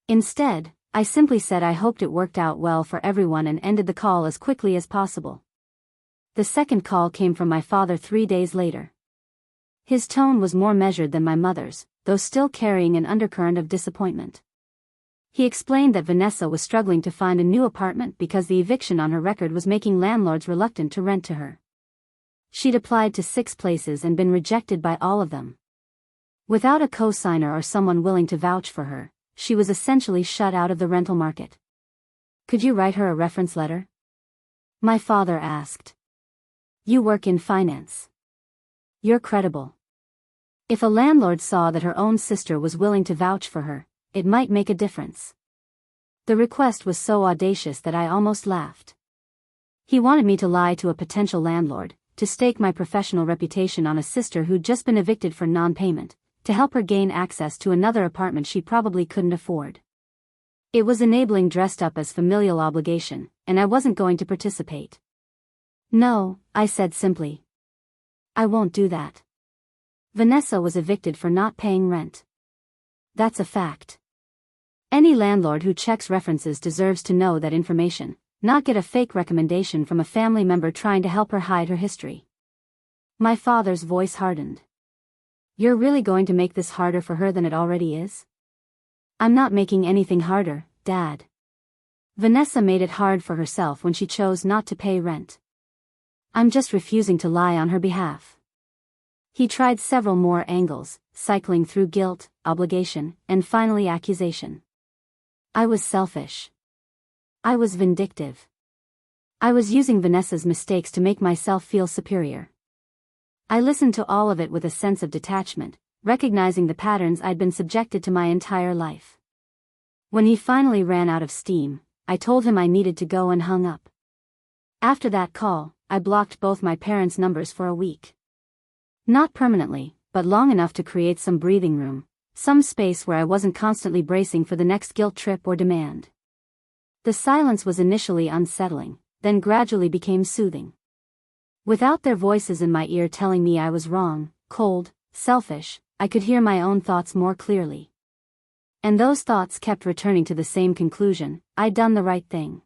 Instead, I simply said I hoped it worked out well for everyone and ended the call as quickly as possible. The second call came from my father 3 days later. His tone was more measured than my mother's, though still carrying an undercurrent of disappointment. He explained that Vanessa was struggling to find a new apartment because the eviction on her record was making landlords reluctant to rent to her. She'd applied to 6 places and been rejected by all of them. Without a co-signer or someone willing to vouch for her, she was essentially shut out of the rental market. Could you write her a reference letter? My father asked. You work in finance. You're credible. If a landlord saw that her own sister was willing to vouch for her, it might make a difference. The request was so audacious that I almost laughed. He wanted me to lie to a potential landlord, to stake my professional reputation on a sister who'd just been evicted for non-payment, to help her gain access to another apartment she probably couldn't afford. It was enabling dressed up as familial obligation, and I wasn't going to participate. No, I said simply. I won't do that. Vanessa was evicted for not paying rent. That's a fact. Any landlord who checks references deserves to know that information, not get a fake recommendation from a family member trying to help her hide her history. My father's voice hardened. You're really going to make this harder for her than it already is? I'm not making anything harder, Dad. Vanessa made it hard for herself when she chose not to pay rent. I'm just refusing to lie on her behalf. He tried several more angles, cycling through guilt, obligation, and finally accusation. I was selfish. I was vindictive. I was using Vanessa's mistakes to make myself feel superior. I listened to all of it with a sense of detachment, recognizing the patterns I'd been subjected to my entire life. When he finally ran out of steam, I told him I needed to go and hung up. After that call, I blocked both my parents' numbers for a week. Not permanently, but long enough to create some breathing room, some space where I wasn't constantly bracing for the next guilt trip or demand. The silence was initially unsettling, then gradually became soothing. Without their voices in my ear telling me I was wrong, cold, selfish, I could hear my own thoughts more clearly. And those thoughts kept returning to the same conclusion: I'd done the right thing.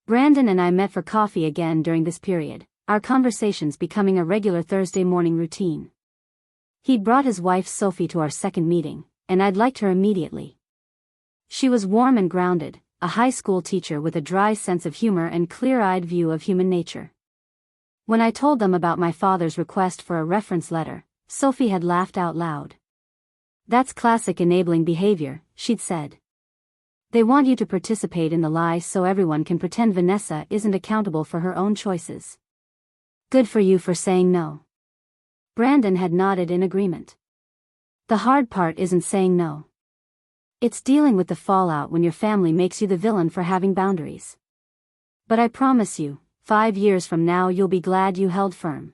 Brandon and I met for coffee again during this period, our conversations becoming a regular Thursday morning routine. He'd brought his wife Sophie to our second meeting, and I'd liked her immediately. She was warm and grounded, a high school teacher with a dry sense of humor and clear-eyed view of human nature. When I told them about my father's request for a reference letter, Sophie had laughed out loud. "That's classic enabling behavior," she'd said. "They want you to participate in the lie so everyone can pretend Vanessa isn't accountable for her own choices. Good for you for saying no." Brandon had nodded in agreement. "The hard part isn't saying no. It's dealing with the fallout when your family makes you the villain for having boundaries. But I promise you, 5 years from now you'll be glad you held firm."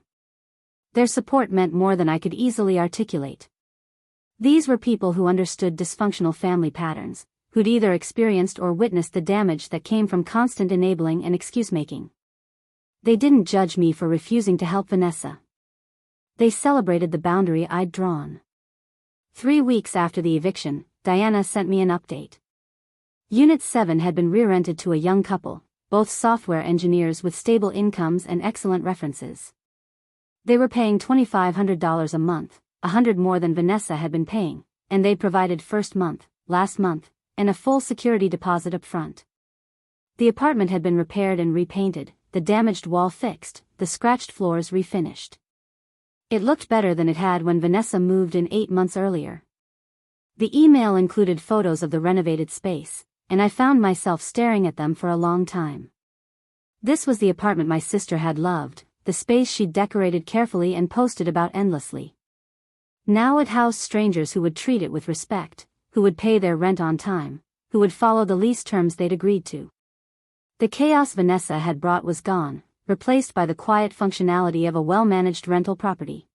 Their support meant more than I could easily articulate. These were people who understood dysfunctional family patterns, who'd either experienced or witnessed the damage that came from constant enabling and excuse-making. They didn't judge me for refusing to help Vanessa. They celebrated the boundary I'd drawn. 3 weeks after the eviction, Diana sent me an update. Unit 7 had been re-rented to a young couple, both software engineers with stable incomes and excellent references. They were paying $2,500 a month, $100 more than Vanessa had been paying, and they'd provided first month, last month, and a full security deposit up front. The apartment had been repaired and repainted, the damaged wall fixed, the scratched floors refinished. It looked better than it had when Vanessa moved in 8 months earlier. The email included photos of the renovated space, and I found myself staring at them for a long time. This was the apartment my sister had loved, the space she'd decorated carefully and posted about endlessly. Now it housed strangers who would treat it with respect, who would pay their rent on time, who would follow the lease terms they'd agreed to. The chaos Vanessa had brought was gone, replaced by the quiet functionality of a well-managed rental property.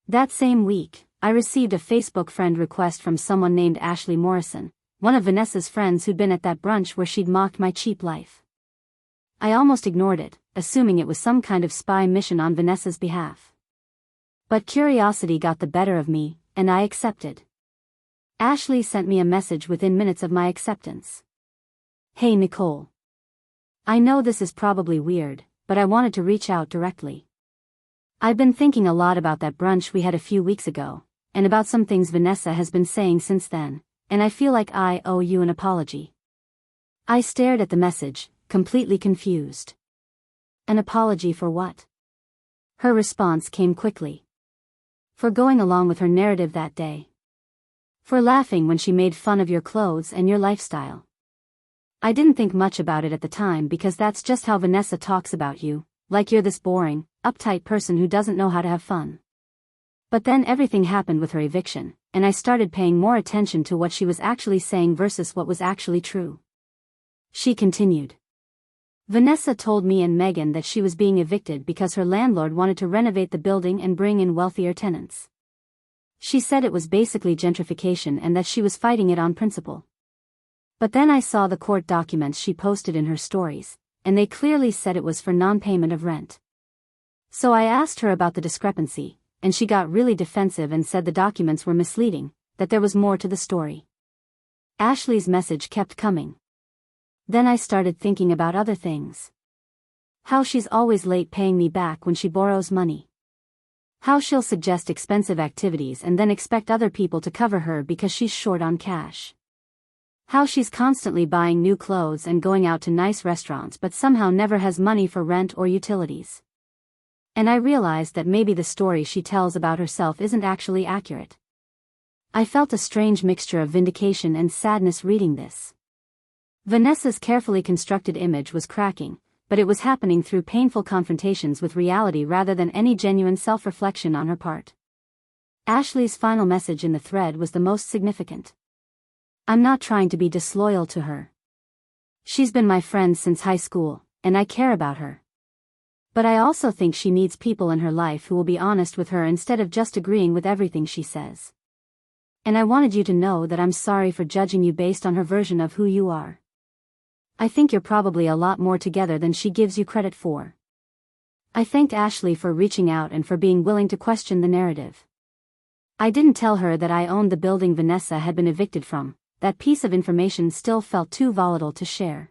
That same week, I received a Facebook friend request from someone named Ashley Morrison, one of Vanessa's friends who'd been at that brunch where she'd mocked my cheap life. I almost ignored it, assuming it was some kind of spy mission on Vanessa's behalf. But curiosity got the better of me, and I accepted. Ashley sent me a message within minutes of my acceptance. "Hey Nicole. I know this is probably weird, but I wanted to reach out directly. I've been thinking a lot about that brunch we had a few weeks ago, and about some things Vanessa has been saying since then, and I feel like I owe you an apology." I stared at the message, completely confused. An apology for what? Her response came quickly. For going along with her narrative that day. For laughing when she made fun of your clothes and your lifestyle. I didn't think much about it at the time because that's just how Vanessa talks about you, like you're this boring, uptight person who doesn't know how to have fun. But then everything happened with her eviction, and I started paying more attention to what she was actually saying versus what was actually true. She continued. Vanessa told me and Megan that she was being evicted because her landlord wanted to renovate the building and bring in wealthier tenants. She said it was basically gentrification and that she was fighting it on principle. But then I saw the court documents she posted in her stories, and they clearly said it was for non-payment of rent. So I asked her about the discrepancy, and she got really defensive and said the documents were misleading, that there was more to the story. Ashley's message kept coming. Then I started thinking about other things. How she's always late paying me back when she borrows money. How she'll suggest expensive activities and then expect other people to cover her because she's short on cash. How she's constantly buying new clothes and going out to nice restaurants but somehow never has money for rent or utilities. And I realized that maybe the story she tells about herself isn't actually accurate. I felt a strange mixture of vindication and sadness reading this. Vanessa's carefully constructed image was cracking, but it was happening through painful confrontations with reality rather than any genuine self-reflection on her part. Ashley's final message in the thread was the most significant. I'm not trying to be disloyal to her. She's been my friend since high school, and I care about her. But I also think she needs people in her life who will be honest with her instead of just agreeing with everything she says. And I wanted you to know that I'm sorry for judging you based on her version of who you are. I think you're probably a lot more together than she gives you credit for. I thanked Ashley for reaching out and for being willing to question the narrative. I didn't tell her that I owned the building Vanessa had been evicted from. That piece of information still felt too volatile to share.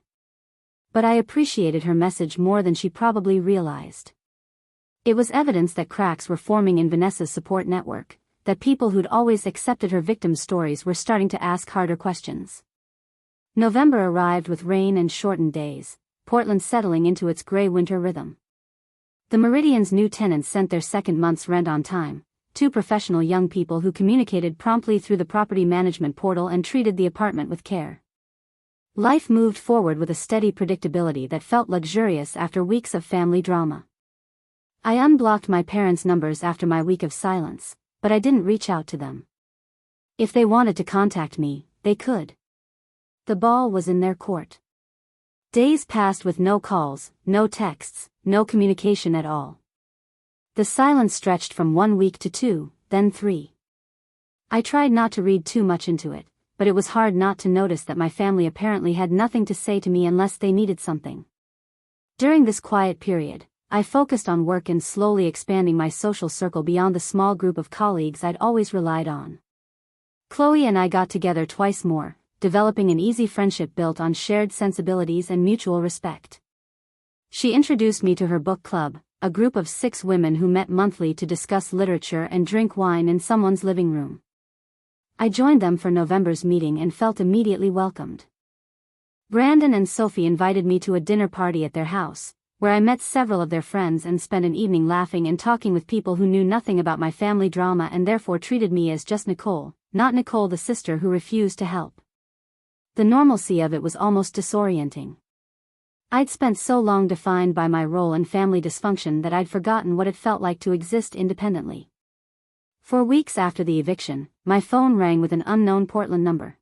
But I appreciated her message more than she probably realized. It was evidence that cracks were forming in Vanessa's support network, that people who'd always accepted her victim stories were starting to ask harder questions. November arrived with rain and shortened days, Portland settling into its gray winter rhythm. The Meridian's new tenants sent their second month's rent on time, two professional young people who communicated promptly through the property management portal and treated the apartment with care. Life moved forward with a steady predictability that felt luxurious after weeks of family drama. I unblocked my parents' numbers after my week of silence, but I didn't reach out to them. If they wanted to contact me, they could. The ball was in their court. Days passed with no calls, no texts, no communication at all. The silence stretched from 1 week to 2, then 3. I tried not to read too much into it, but it was hard not to notice that my family apparently had nothing to say to me unless they needed something. During this quiet period, I focused on work and slowly expanding my social circle beyond the small group of colleagues I'd always relied on. Chloe and I got together twice more, developing an easy friendship built on shared sensibilities and mutual respect. She introduced me to her book club, a group of 6 women who met monthly to discuss literature and drink wine in someone's living room. I joined them for November's meeting and felt immediately welcomed. Brandon and Sophie invited me to a dinner party at their house, where I met several of their friends and spent an evening laughing and talking with people who knew nothing about my family drama and therefore treated me as just Nicole, not Nicole the sister who refused to help. The normalcy of it was almost disorienting. I'd spent so long defined by my role and family dysfunction that I'd forgotten what it felt like to exist independently. For weeks after the eviction, my phone rang with an unknown Portland number.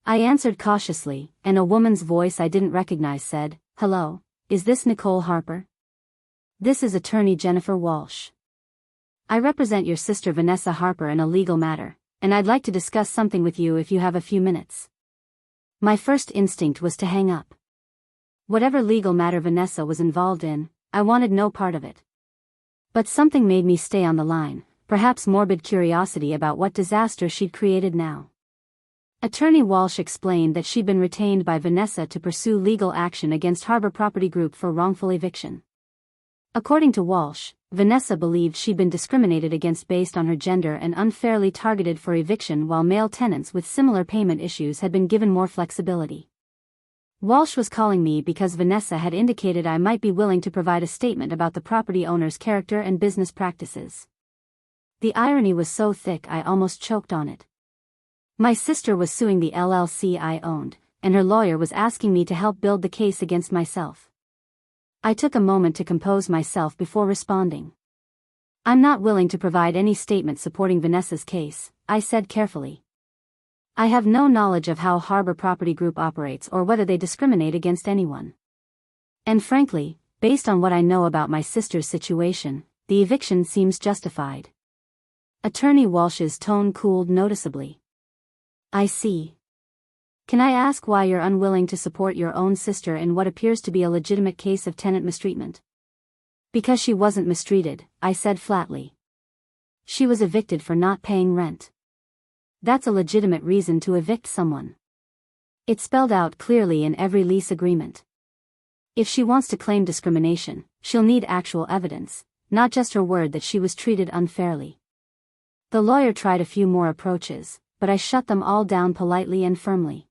I answered cautiously, and a woman's voice I didn't recognize said, "Hello, is this Nicole Harper? This is attorney Jennifer Walsh. I represent your sister Vanessa Harper in a legal matter, and I'd like to discuss something with you if you have a few minutes." My first instinct was to hang up. Whatever legal matter Vanessa was involved in, I wanted no part of it. But something made me stay on the line, perhaps morbid curiosity about what disaster she'd created now. Attorney Walsh explained that she'd been retained by Vanessa to pursue legal action against Harbor Property Group for wrongful eviction. According to Walsh, Vanessa believed she'd been discriminated against based on her gender and unfairly targeted for eviction, while male tenants with similar payment issues had been given more flexibility. Walsh was calling me because Vanessa had indicated I might be willing to provide a statement about the property owner's character and business practices. The irony was so thick I almost choked on it. My sister was suing the LLC I owned, and her lawyer was asking me to help build the case against myself. I took a moment to compose myself before responding. "I'm not willing to provide any statement supporting Vanessa's case," I said carefully. "I have no knowledge of how Harbor Property Group operates or whether they discriminate against anyone. And frankly, based on what I know about my sister's situation, the eviction seems justified." Attorney Walsh's tone cooled noticeably. "I see. Can I ask why you're unwilling to support your own sister in what appears to be a legitimate case of tenant mistreatment?" "Because she wasn't mistreated," I said flatly. "She was evicted for not paying rent. That's a legitimate reason to evict someone. It's spelled out clearly in every lease agreement. If she wants to claim discrimination, she'll need actual evidence, not just her word that she was treated unfairly." The lawyer tried a few more approaches, but I shut them all down politely and firmly.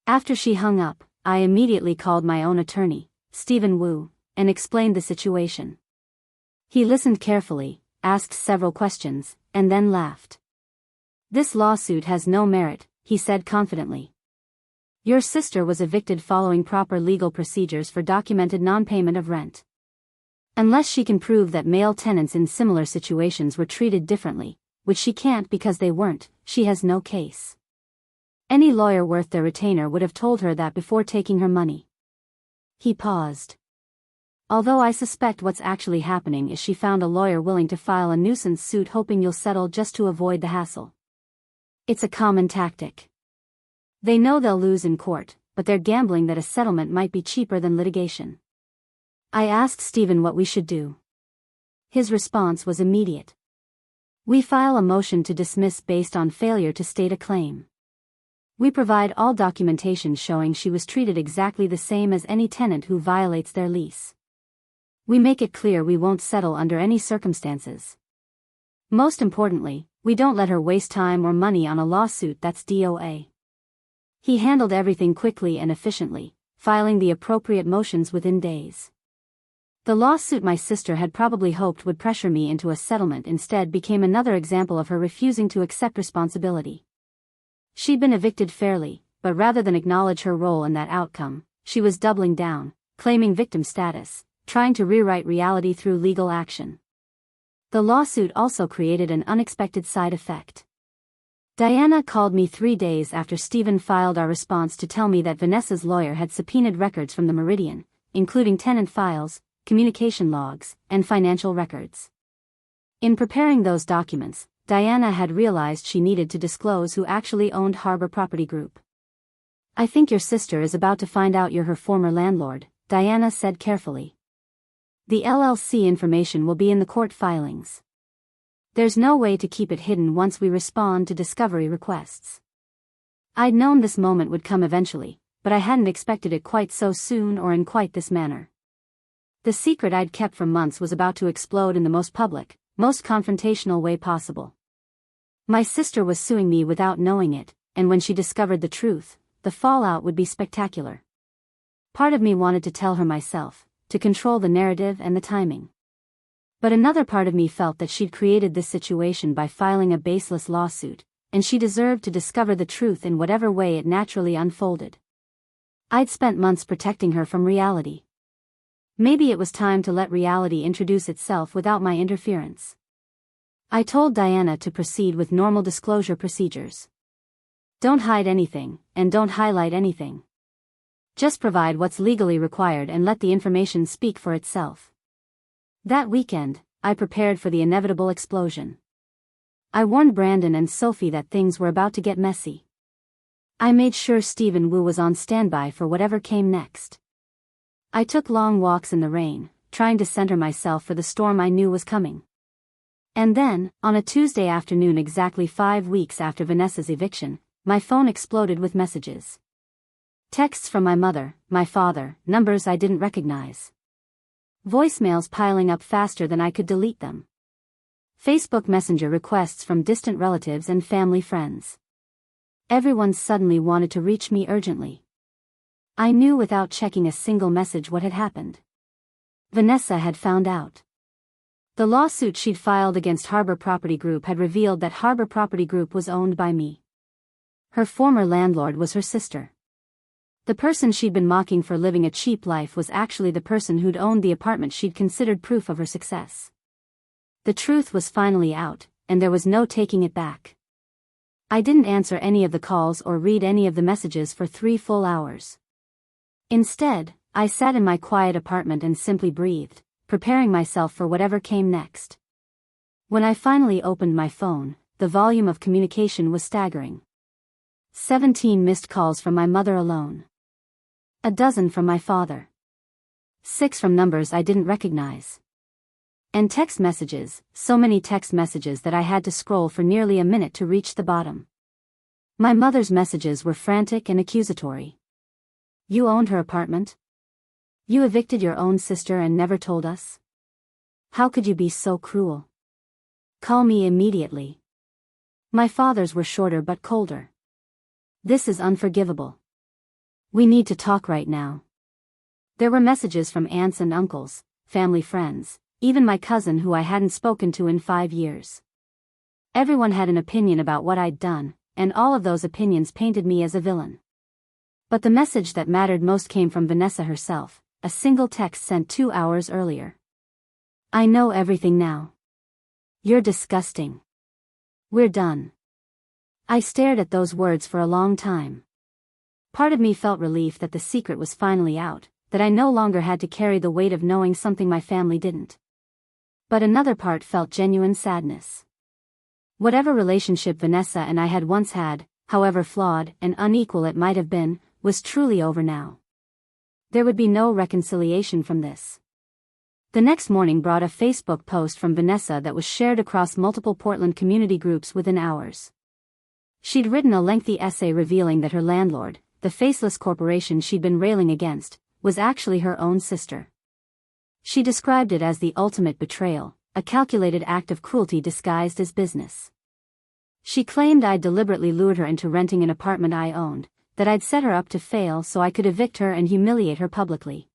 After she hung up, I immediately called my own attorney, Stephen Wu, and explained the situation. He listened carefully, asked several questions, and then laughed. "This lawsuit has no merit," he said confidently. "Your sister was evicted following proper legal procedures for documented non-payment of rent. Unless she can prove that male tenants in similar situations were treated differently, which she can't because they weren't, she has no case. Any lawyer worth their retainer would have told her that before taking her money." He paused. "Although I suspect what's actually happening is she found a lawyer willing to file a nuisance suit hoping you'll settle just to avoid the hassle. It's a common tactic. They know they'll lose in court, but they're gambling that a settlement might be cheaper than litigation." I asked Stephen what we should do. His response was immediate. "We file a motion to dismiss based on failure to state a claim. We provide all documentation showing she was treated exactly the same as any tenant who violates their lease. We make it clear we won't settle under any circumstances. Most importantly, we don't let her waste time or money on a lawsuit that's DOA." He handled everything quickly and efficiently, filing the appropriate motions within days. The lawsuit my sister had probably hoped would pressure me into a settlement instead became another example of her refusing to accept responsibility. She'd been evicted fairly, but rather than acknowledge her role in that outcome, she was doubling down, claiming victim status, trying to rewrite reality through legal action. The lawsuit also created an unexpected side effect. Diana called me 3 days after Stephen filed our response to tell me that Vanessa's lawyer had subpoenaed records from the Meridian, including tenant files, communication logs, and financial records. In preparing those documents, Diana had realized she needed to disclose who actually owned Harbor Property Group. "I think your sister is about to find out you're her former landlord," Diana said carefully. "The LLC information will be in the court filings. There's no way to keep it hidden once we respond to discovery requests." I'd known this moment would come eventually, but I hadn't expected it quite so soon or in quite this manner. The secret I'd kept for months was about to explode in the most public, most confrontational way possible. My sister was suing me without knowing it, and when she discovered the truth, the fallout would be spectacular. Part of me wanted to tell her myself, to control the narrative and the timing. But another part of me felt that she'd created this situation by filing a baseless lawsuit, and she deserved to discover the truth in whatever way it naturally unfolded. I'd spent months protecting her from reality. Maybe it was time to let reality introduce itself without my interference. I told Diana to proceed with normal disclosure procedures. Don't hide anything, and don't highlight anything. Just provide what's legally required and let the information speak for itself. That weekend, I prepared for the inevitable explosion. I warned Brandon and Sophie that things were about to get messy. I made sure Stephen Wu was on standby for whatever came next. I took long walks in the rain, trying to center myself for the storm I knew was coming. And then, on a Tuesday afternoon exactly 5 weeks after Vanessa's eviction, my phone exploded with messages. Texts from my mother, my father, numbers I didn't recognize. Voicemails piling up faster than I could delete them. Facebook Messenger requests from distant relatives and family friends. Everyone suddenly wanted to reach me urgently. I knew without checking a single message what had happened. Vanessa had found out. The lawsuit she'd filed against Harbor Property Group had revealed that Harbor Property Group was owned by me. Her former landlord was her sister. The person she'd been mocking for living a cheap life was actually the person who'd owned the apartment she'd considered proof of her success. The truth was finally out, and there was no taking it back. I didn't answer any of the calls or read any of the messages for 3 full hours. Instead, I sat in my quiet apartment and simply breathed, preparing myself for whatever came next. When I finally opened my phone, the volume of communication was staggering. 17 missed calls from my mother alone. A dozen from my father. 6 from numbers I didn't recognize. And text messages, so many text messages that I had to scroll for nearly a minute to reach the bottom. My mother's messages were frantic and accusatory. "You owned her apartment? You evicted your own sister and never told us? How could you be so cruel? Call me immediately." My father's were shorter but colder. "This is unforgivable. We need to talk right now." There were messages from aunts and uncles, family friends, even my cousin who I hadn't spoken to in 5 years. Everyone had an opinion about what I'd done, and all of those opinions painted me as a villain. But the message that mattered most came from Vanessa herself, a single text sent 2 hours earlier. "I know everything now. You're disgusting. We're done." I stared at those words for a long time. Part of me felt relief that the secret was finally out, that I no longer had to carry the weight of knowing something my family didn't. But another part felt genuine sadness. Whatever relationship Vanessa and I had once had, however flawed and unequal it might have been, was truly over now. There would be no reconciliation from this. The next morning brought a Facebook post from Vanessa that was shared across multiple Portland community groups within hours. She'd written a lengthy essay revealing that her landlord, the faceless corporation she'd been railing against, was actually her own sister. She described it as the ultimate betrayal, a calculated act of cruelty disguised as business. She claimed I'd deliberately lured her into renting an apartment I owned, that I'd set her up to fail so I could evict her and humiliate her publicly.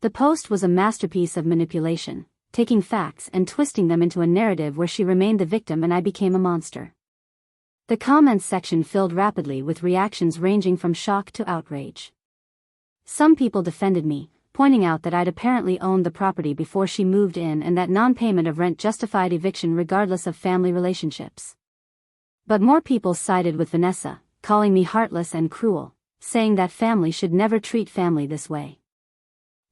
The post was a masterpiece of manipulation, taking facts and twisting them into a narrative where she remained the victim and I became a monster. The comments section filled rapidly with reactions ranging from shock to outrage. Some people defended me, pointing out that I'd apparently owned the property before she moved in and that non-payment of rent justified eviction regardless of family relationships. But more people sided with Vanessa, calling me heartless and cruel, saying that family should never treat family this way.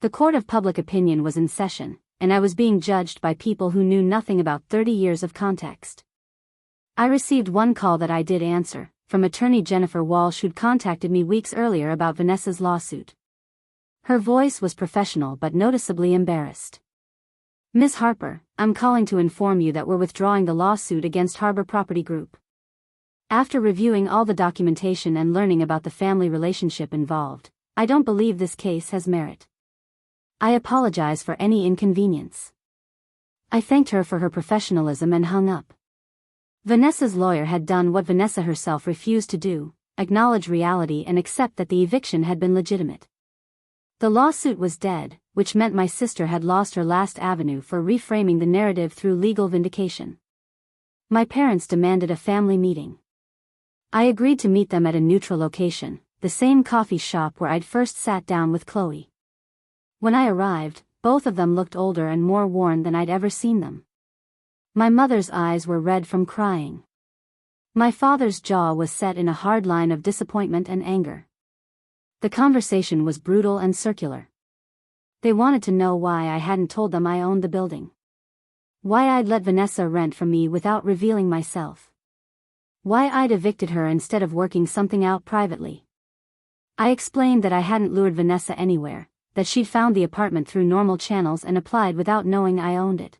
The court of public opinion was in session, and I was being judged by people who knew nothing about 30 years of context. I received one call that I did answer, from attorney Jennifer Walsh, who'd contacted me weeks earlier about Vanessa's lawsuit. Her voice was professional but noticeably embarrassed. "Ms. Harper, I'm calling to inform you that we're withdrawing the lawsuit against Harbor Property Group. After reviewing all the documentation and learning about the family relationship involved, I don't believe this case has merit. I apologize for any inconvenience." I thanked her for her professionalism and hung up. Vanessa's lawyer had done what Vanessa herself refused to do, acknowledge reality and accept that the eviction had been legitimate. The lawsuit was dead, which meant my sister had lost her last avenue for reframing the narrative through legal vindication. My parents demanded a family meeting. I agreed to meet them at a neutral location, the same coffee shop where I'd first sat down with Chloe. When I arrived, both of them looked older and more worn than I'd ever seen them. My mother's eyes were red from crying. My father's jaw was set in a hard line of disappointment and anger. The conversation was brutal and circular. They wanted to know why I hadn't told them I owned the building. Why I'd let Vanessa rent from me without revealing myself. Why I'd evicted her instead of working something out privately. I explained that I hadn't lured Vanessa anywhere, that she'd found the apartment through normal channels and applied without knowing I owned it.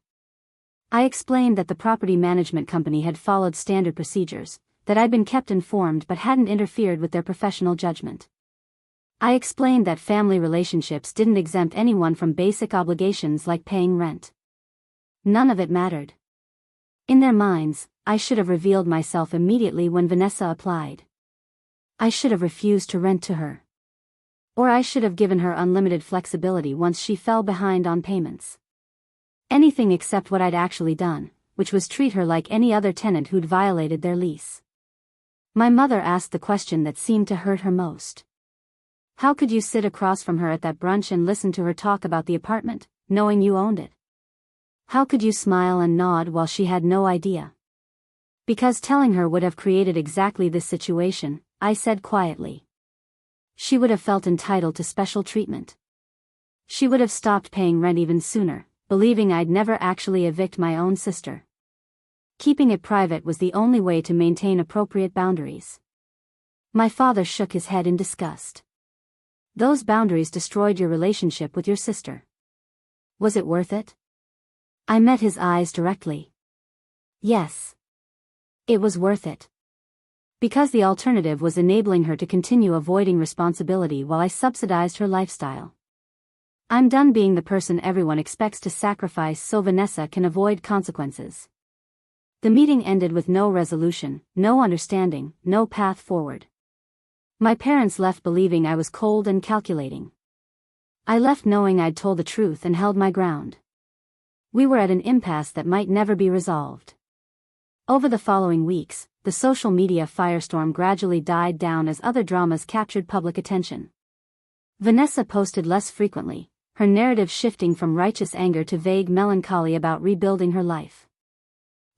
I explained that the property management company had followed standard procedures, that I'd been kept informed but hadn't interfered with their professional judgment. I explained that family relationships didn't exempt anyone from basic obligations like paying rent. None of it mattered. In their minds, I should have revealed myself immediately when Vanessa applied. I should have refused to rent to her. Or I should have given her unlimited flexibility once she fell behind on payments. Anything except what I'd actually done, which was treat her like any other tenant who'd violated their lease. My mother asked the question that seemed to hurt her most. How could you sit across from her at that brunch and listen to her talk about the apartment, knowing you owned it? How could you smile and nod while she had no idea? Because telling her would have created exactly this situation, I said quietly. She would have felt entitled to special treatment. She would have stopped paying rent even sooner, believing I'd never actually evict my own sister. Keeping it private was the only way to maintain appropriate boundaries. My father shook his head in disgust. Those boundaries destroyed your relationship with your sister. Was it worth it? I met his eyes directly. Yes. It was worth it. Because the alternative was enabling her to continue avoiding responsibility while I subsidized her lifestyle. I'm done being the person everyone expects to sacrifice so Vanessa can avoid consequences. The meeting ended with no resolution, no understanding, no path forward. My parents left believing I was cold and calculating. I left knowing I'd told the truth and held my ground. We were at an impasse that might never be resolved. Over the following weeks, the social media firestorm gradually died down as other dramas captured public attention. Vanessa posted less frequently, her narrative shifting from righteous anger to vague melancholy about rebuilding her life.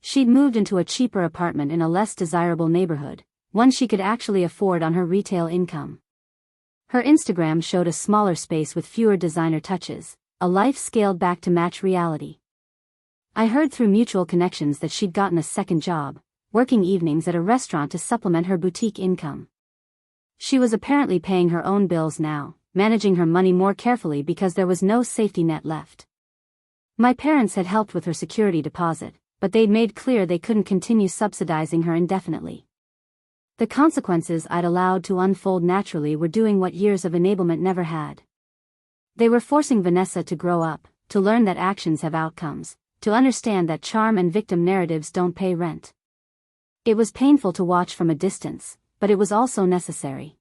She'd moved into a cheaper apartment in a less desirable neighborhood, one she could actually afford on her retail income. Her Instagram showed a smaller space with fewer designer touches, a life scaled back to match reality. I heard through mutual connections that she'd gotten a second job, working evenings at a restaurant to supplement her boutique income. She was apparently paying her own bills now, managing her money more carefully because there was no safety net left. My parents had helped with her security deposit, but they'd made clear they couldn't continue subsidizing her indefinitely. The consequences I'd allowed to unfold naturally were doing what years of enablement never had. They were forcing Vanessa to grow up, to learn that actions have outcomes, to understand that charm and victim narratives don't pay rent. It was painful to watch from a distance, but it was also necessary.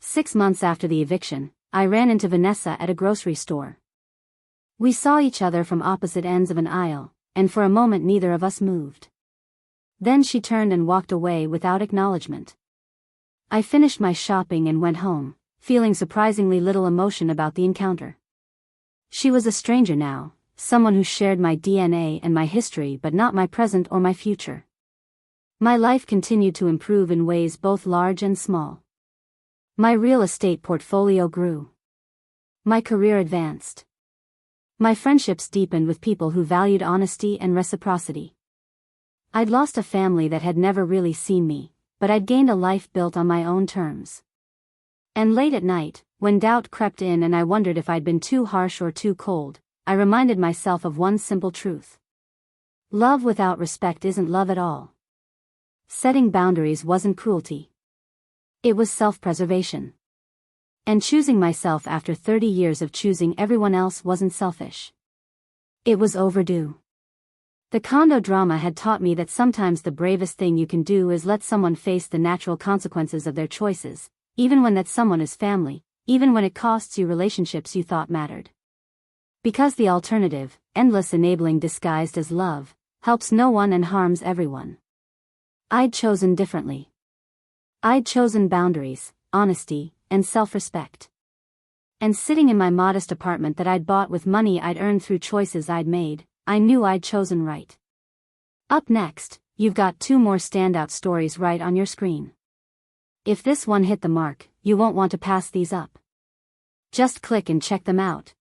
6 months after the eviction, I ran into Vanessa at a grocery store. We saw each other from opposite ends of an aisle, and for a moment neither of us moved. Then she turned and walked away without acknowledgement. I finished my shopping and went home, feeling surprisingly little emotion about the encounter. She was a stranger now, someone who shared my DNA and my history but not my present or my future. My life continued to improve in ways both large and small. My real estate portfolio grew. My career advanced. My friendships deepened with people who valued honesty and reciprocity. I'd lost a family that had never really seen me, but I'd gained a life built on my own terms. And late at night, when doubt crept in and I wondered if I'd been too harsh or too cold, I reminded myself of one simple truth. Love without respect isn't love at all. Setting boundaries wasn't cruelty. It was self-preservation. And choosing myself after 30 years of choosing everyone else wasn't selfish. It was overdue. The condo drama had taught me that sometimes the bravest thing you can do is let someone face the natural consequences of their choices, even when that someone is family, even when it costs you relationships you thought mattered. Because the alternative, endless enabling disguised as love, helps no one and harms everyone. I'd chosen differently. I'd chosen boundaries, honesty, and self-respect. And sitting in my modest apartment that I'd bought with money I'd earned through choices I'd made, I knew I'd chosen right. Up next, you've got 2 more standout stories right on your screen. If this one hit the mark, you won't want to pass these up. Just click and check them out.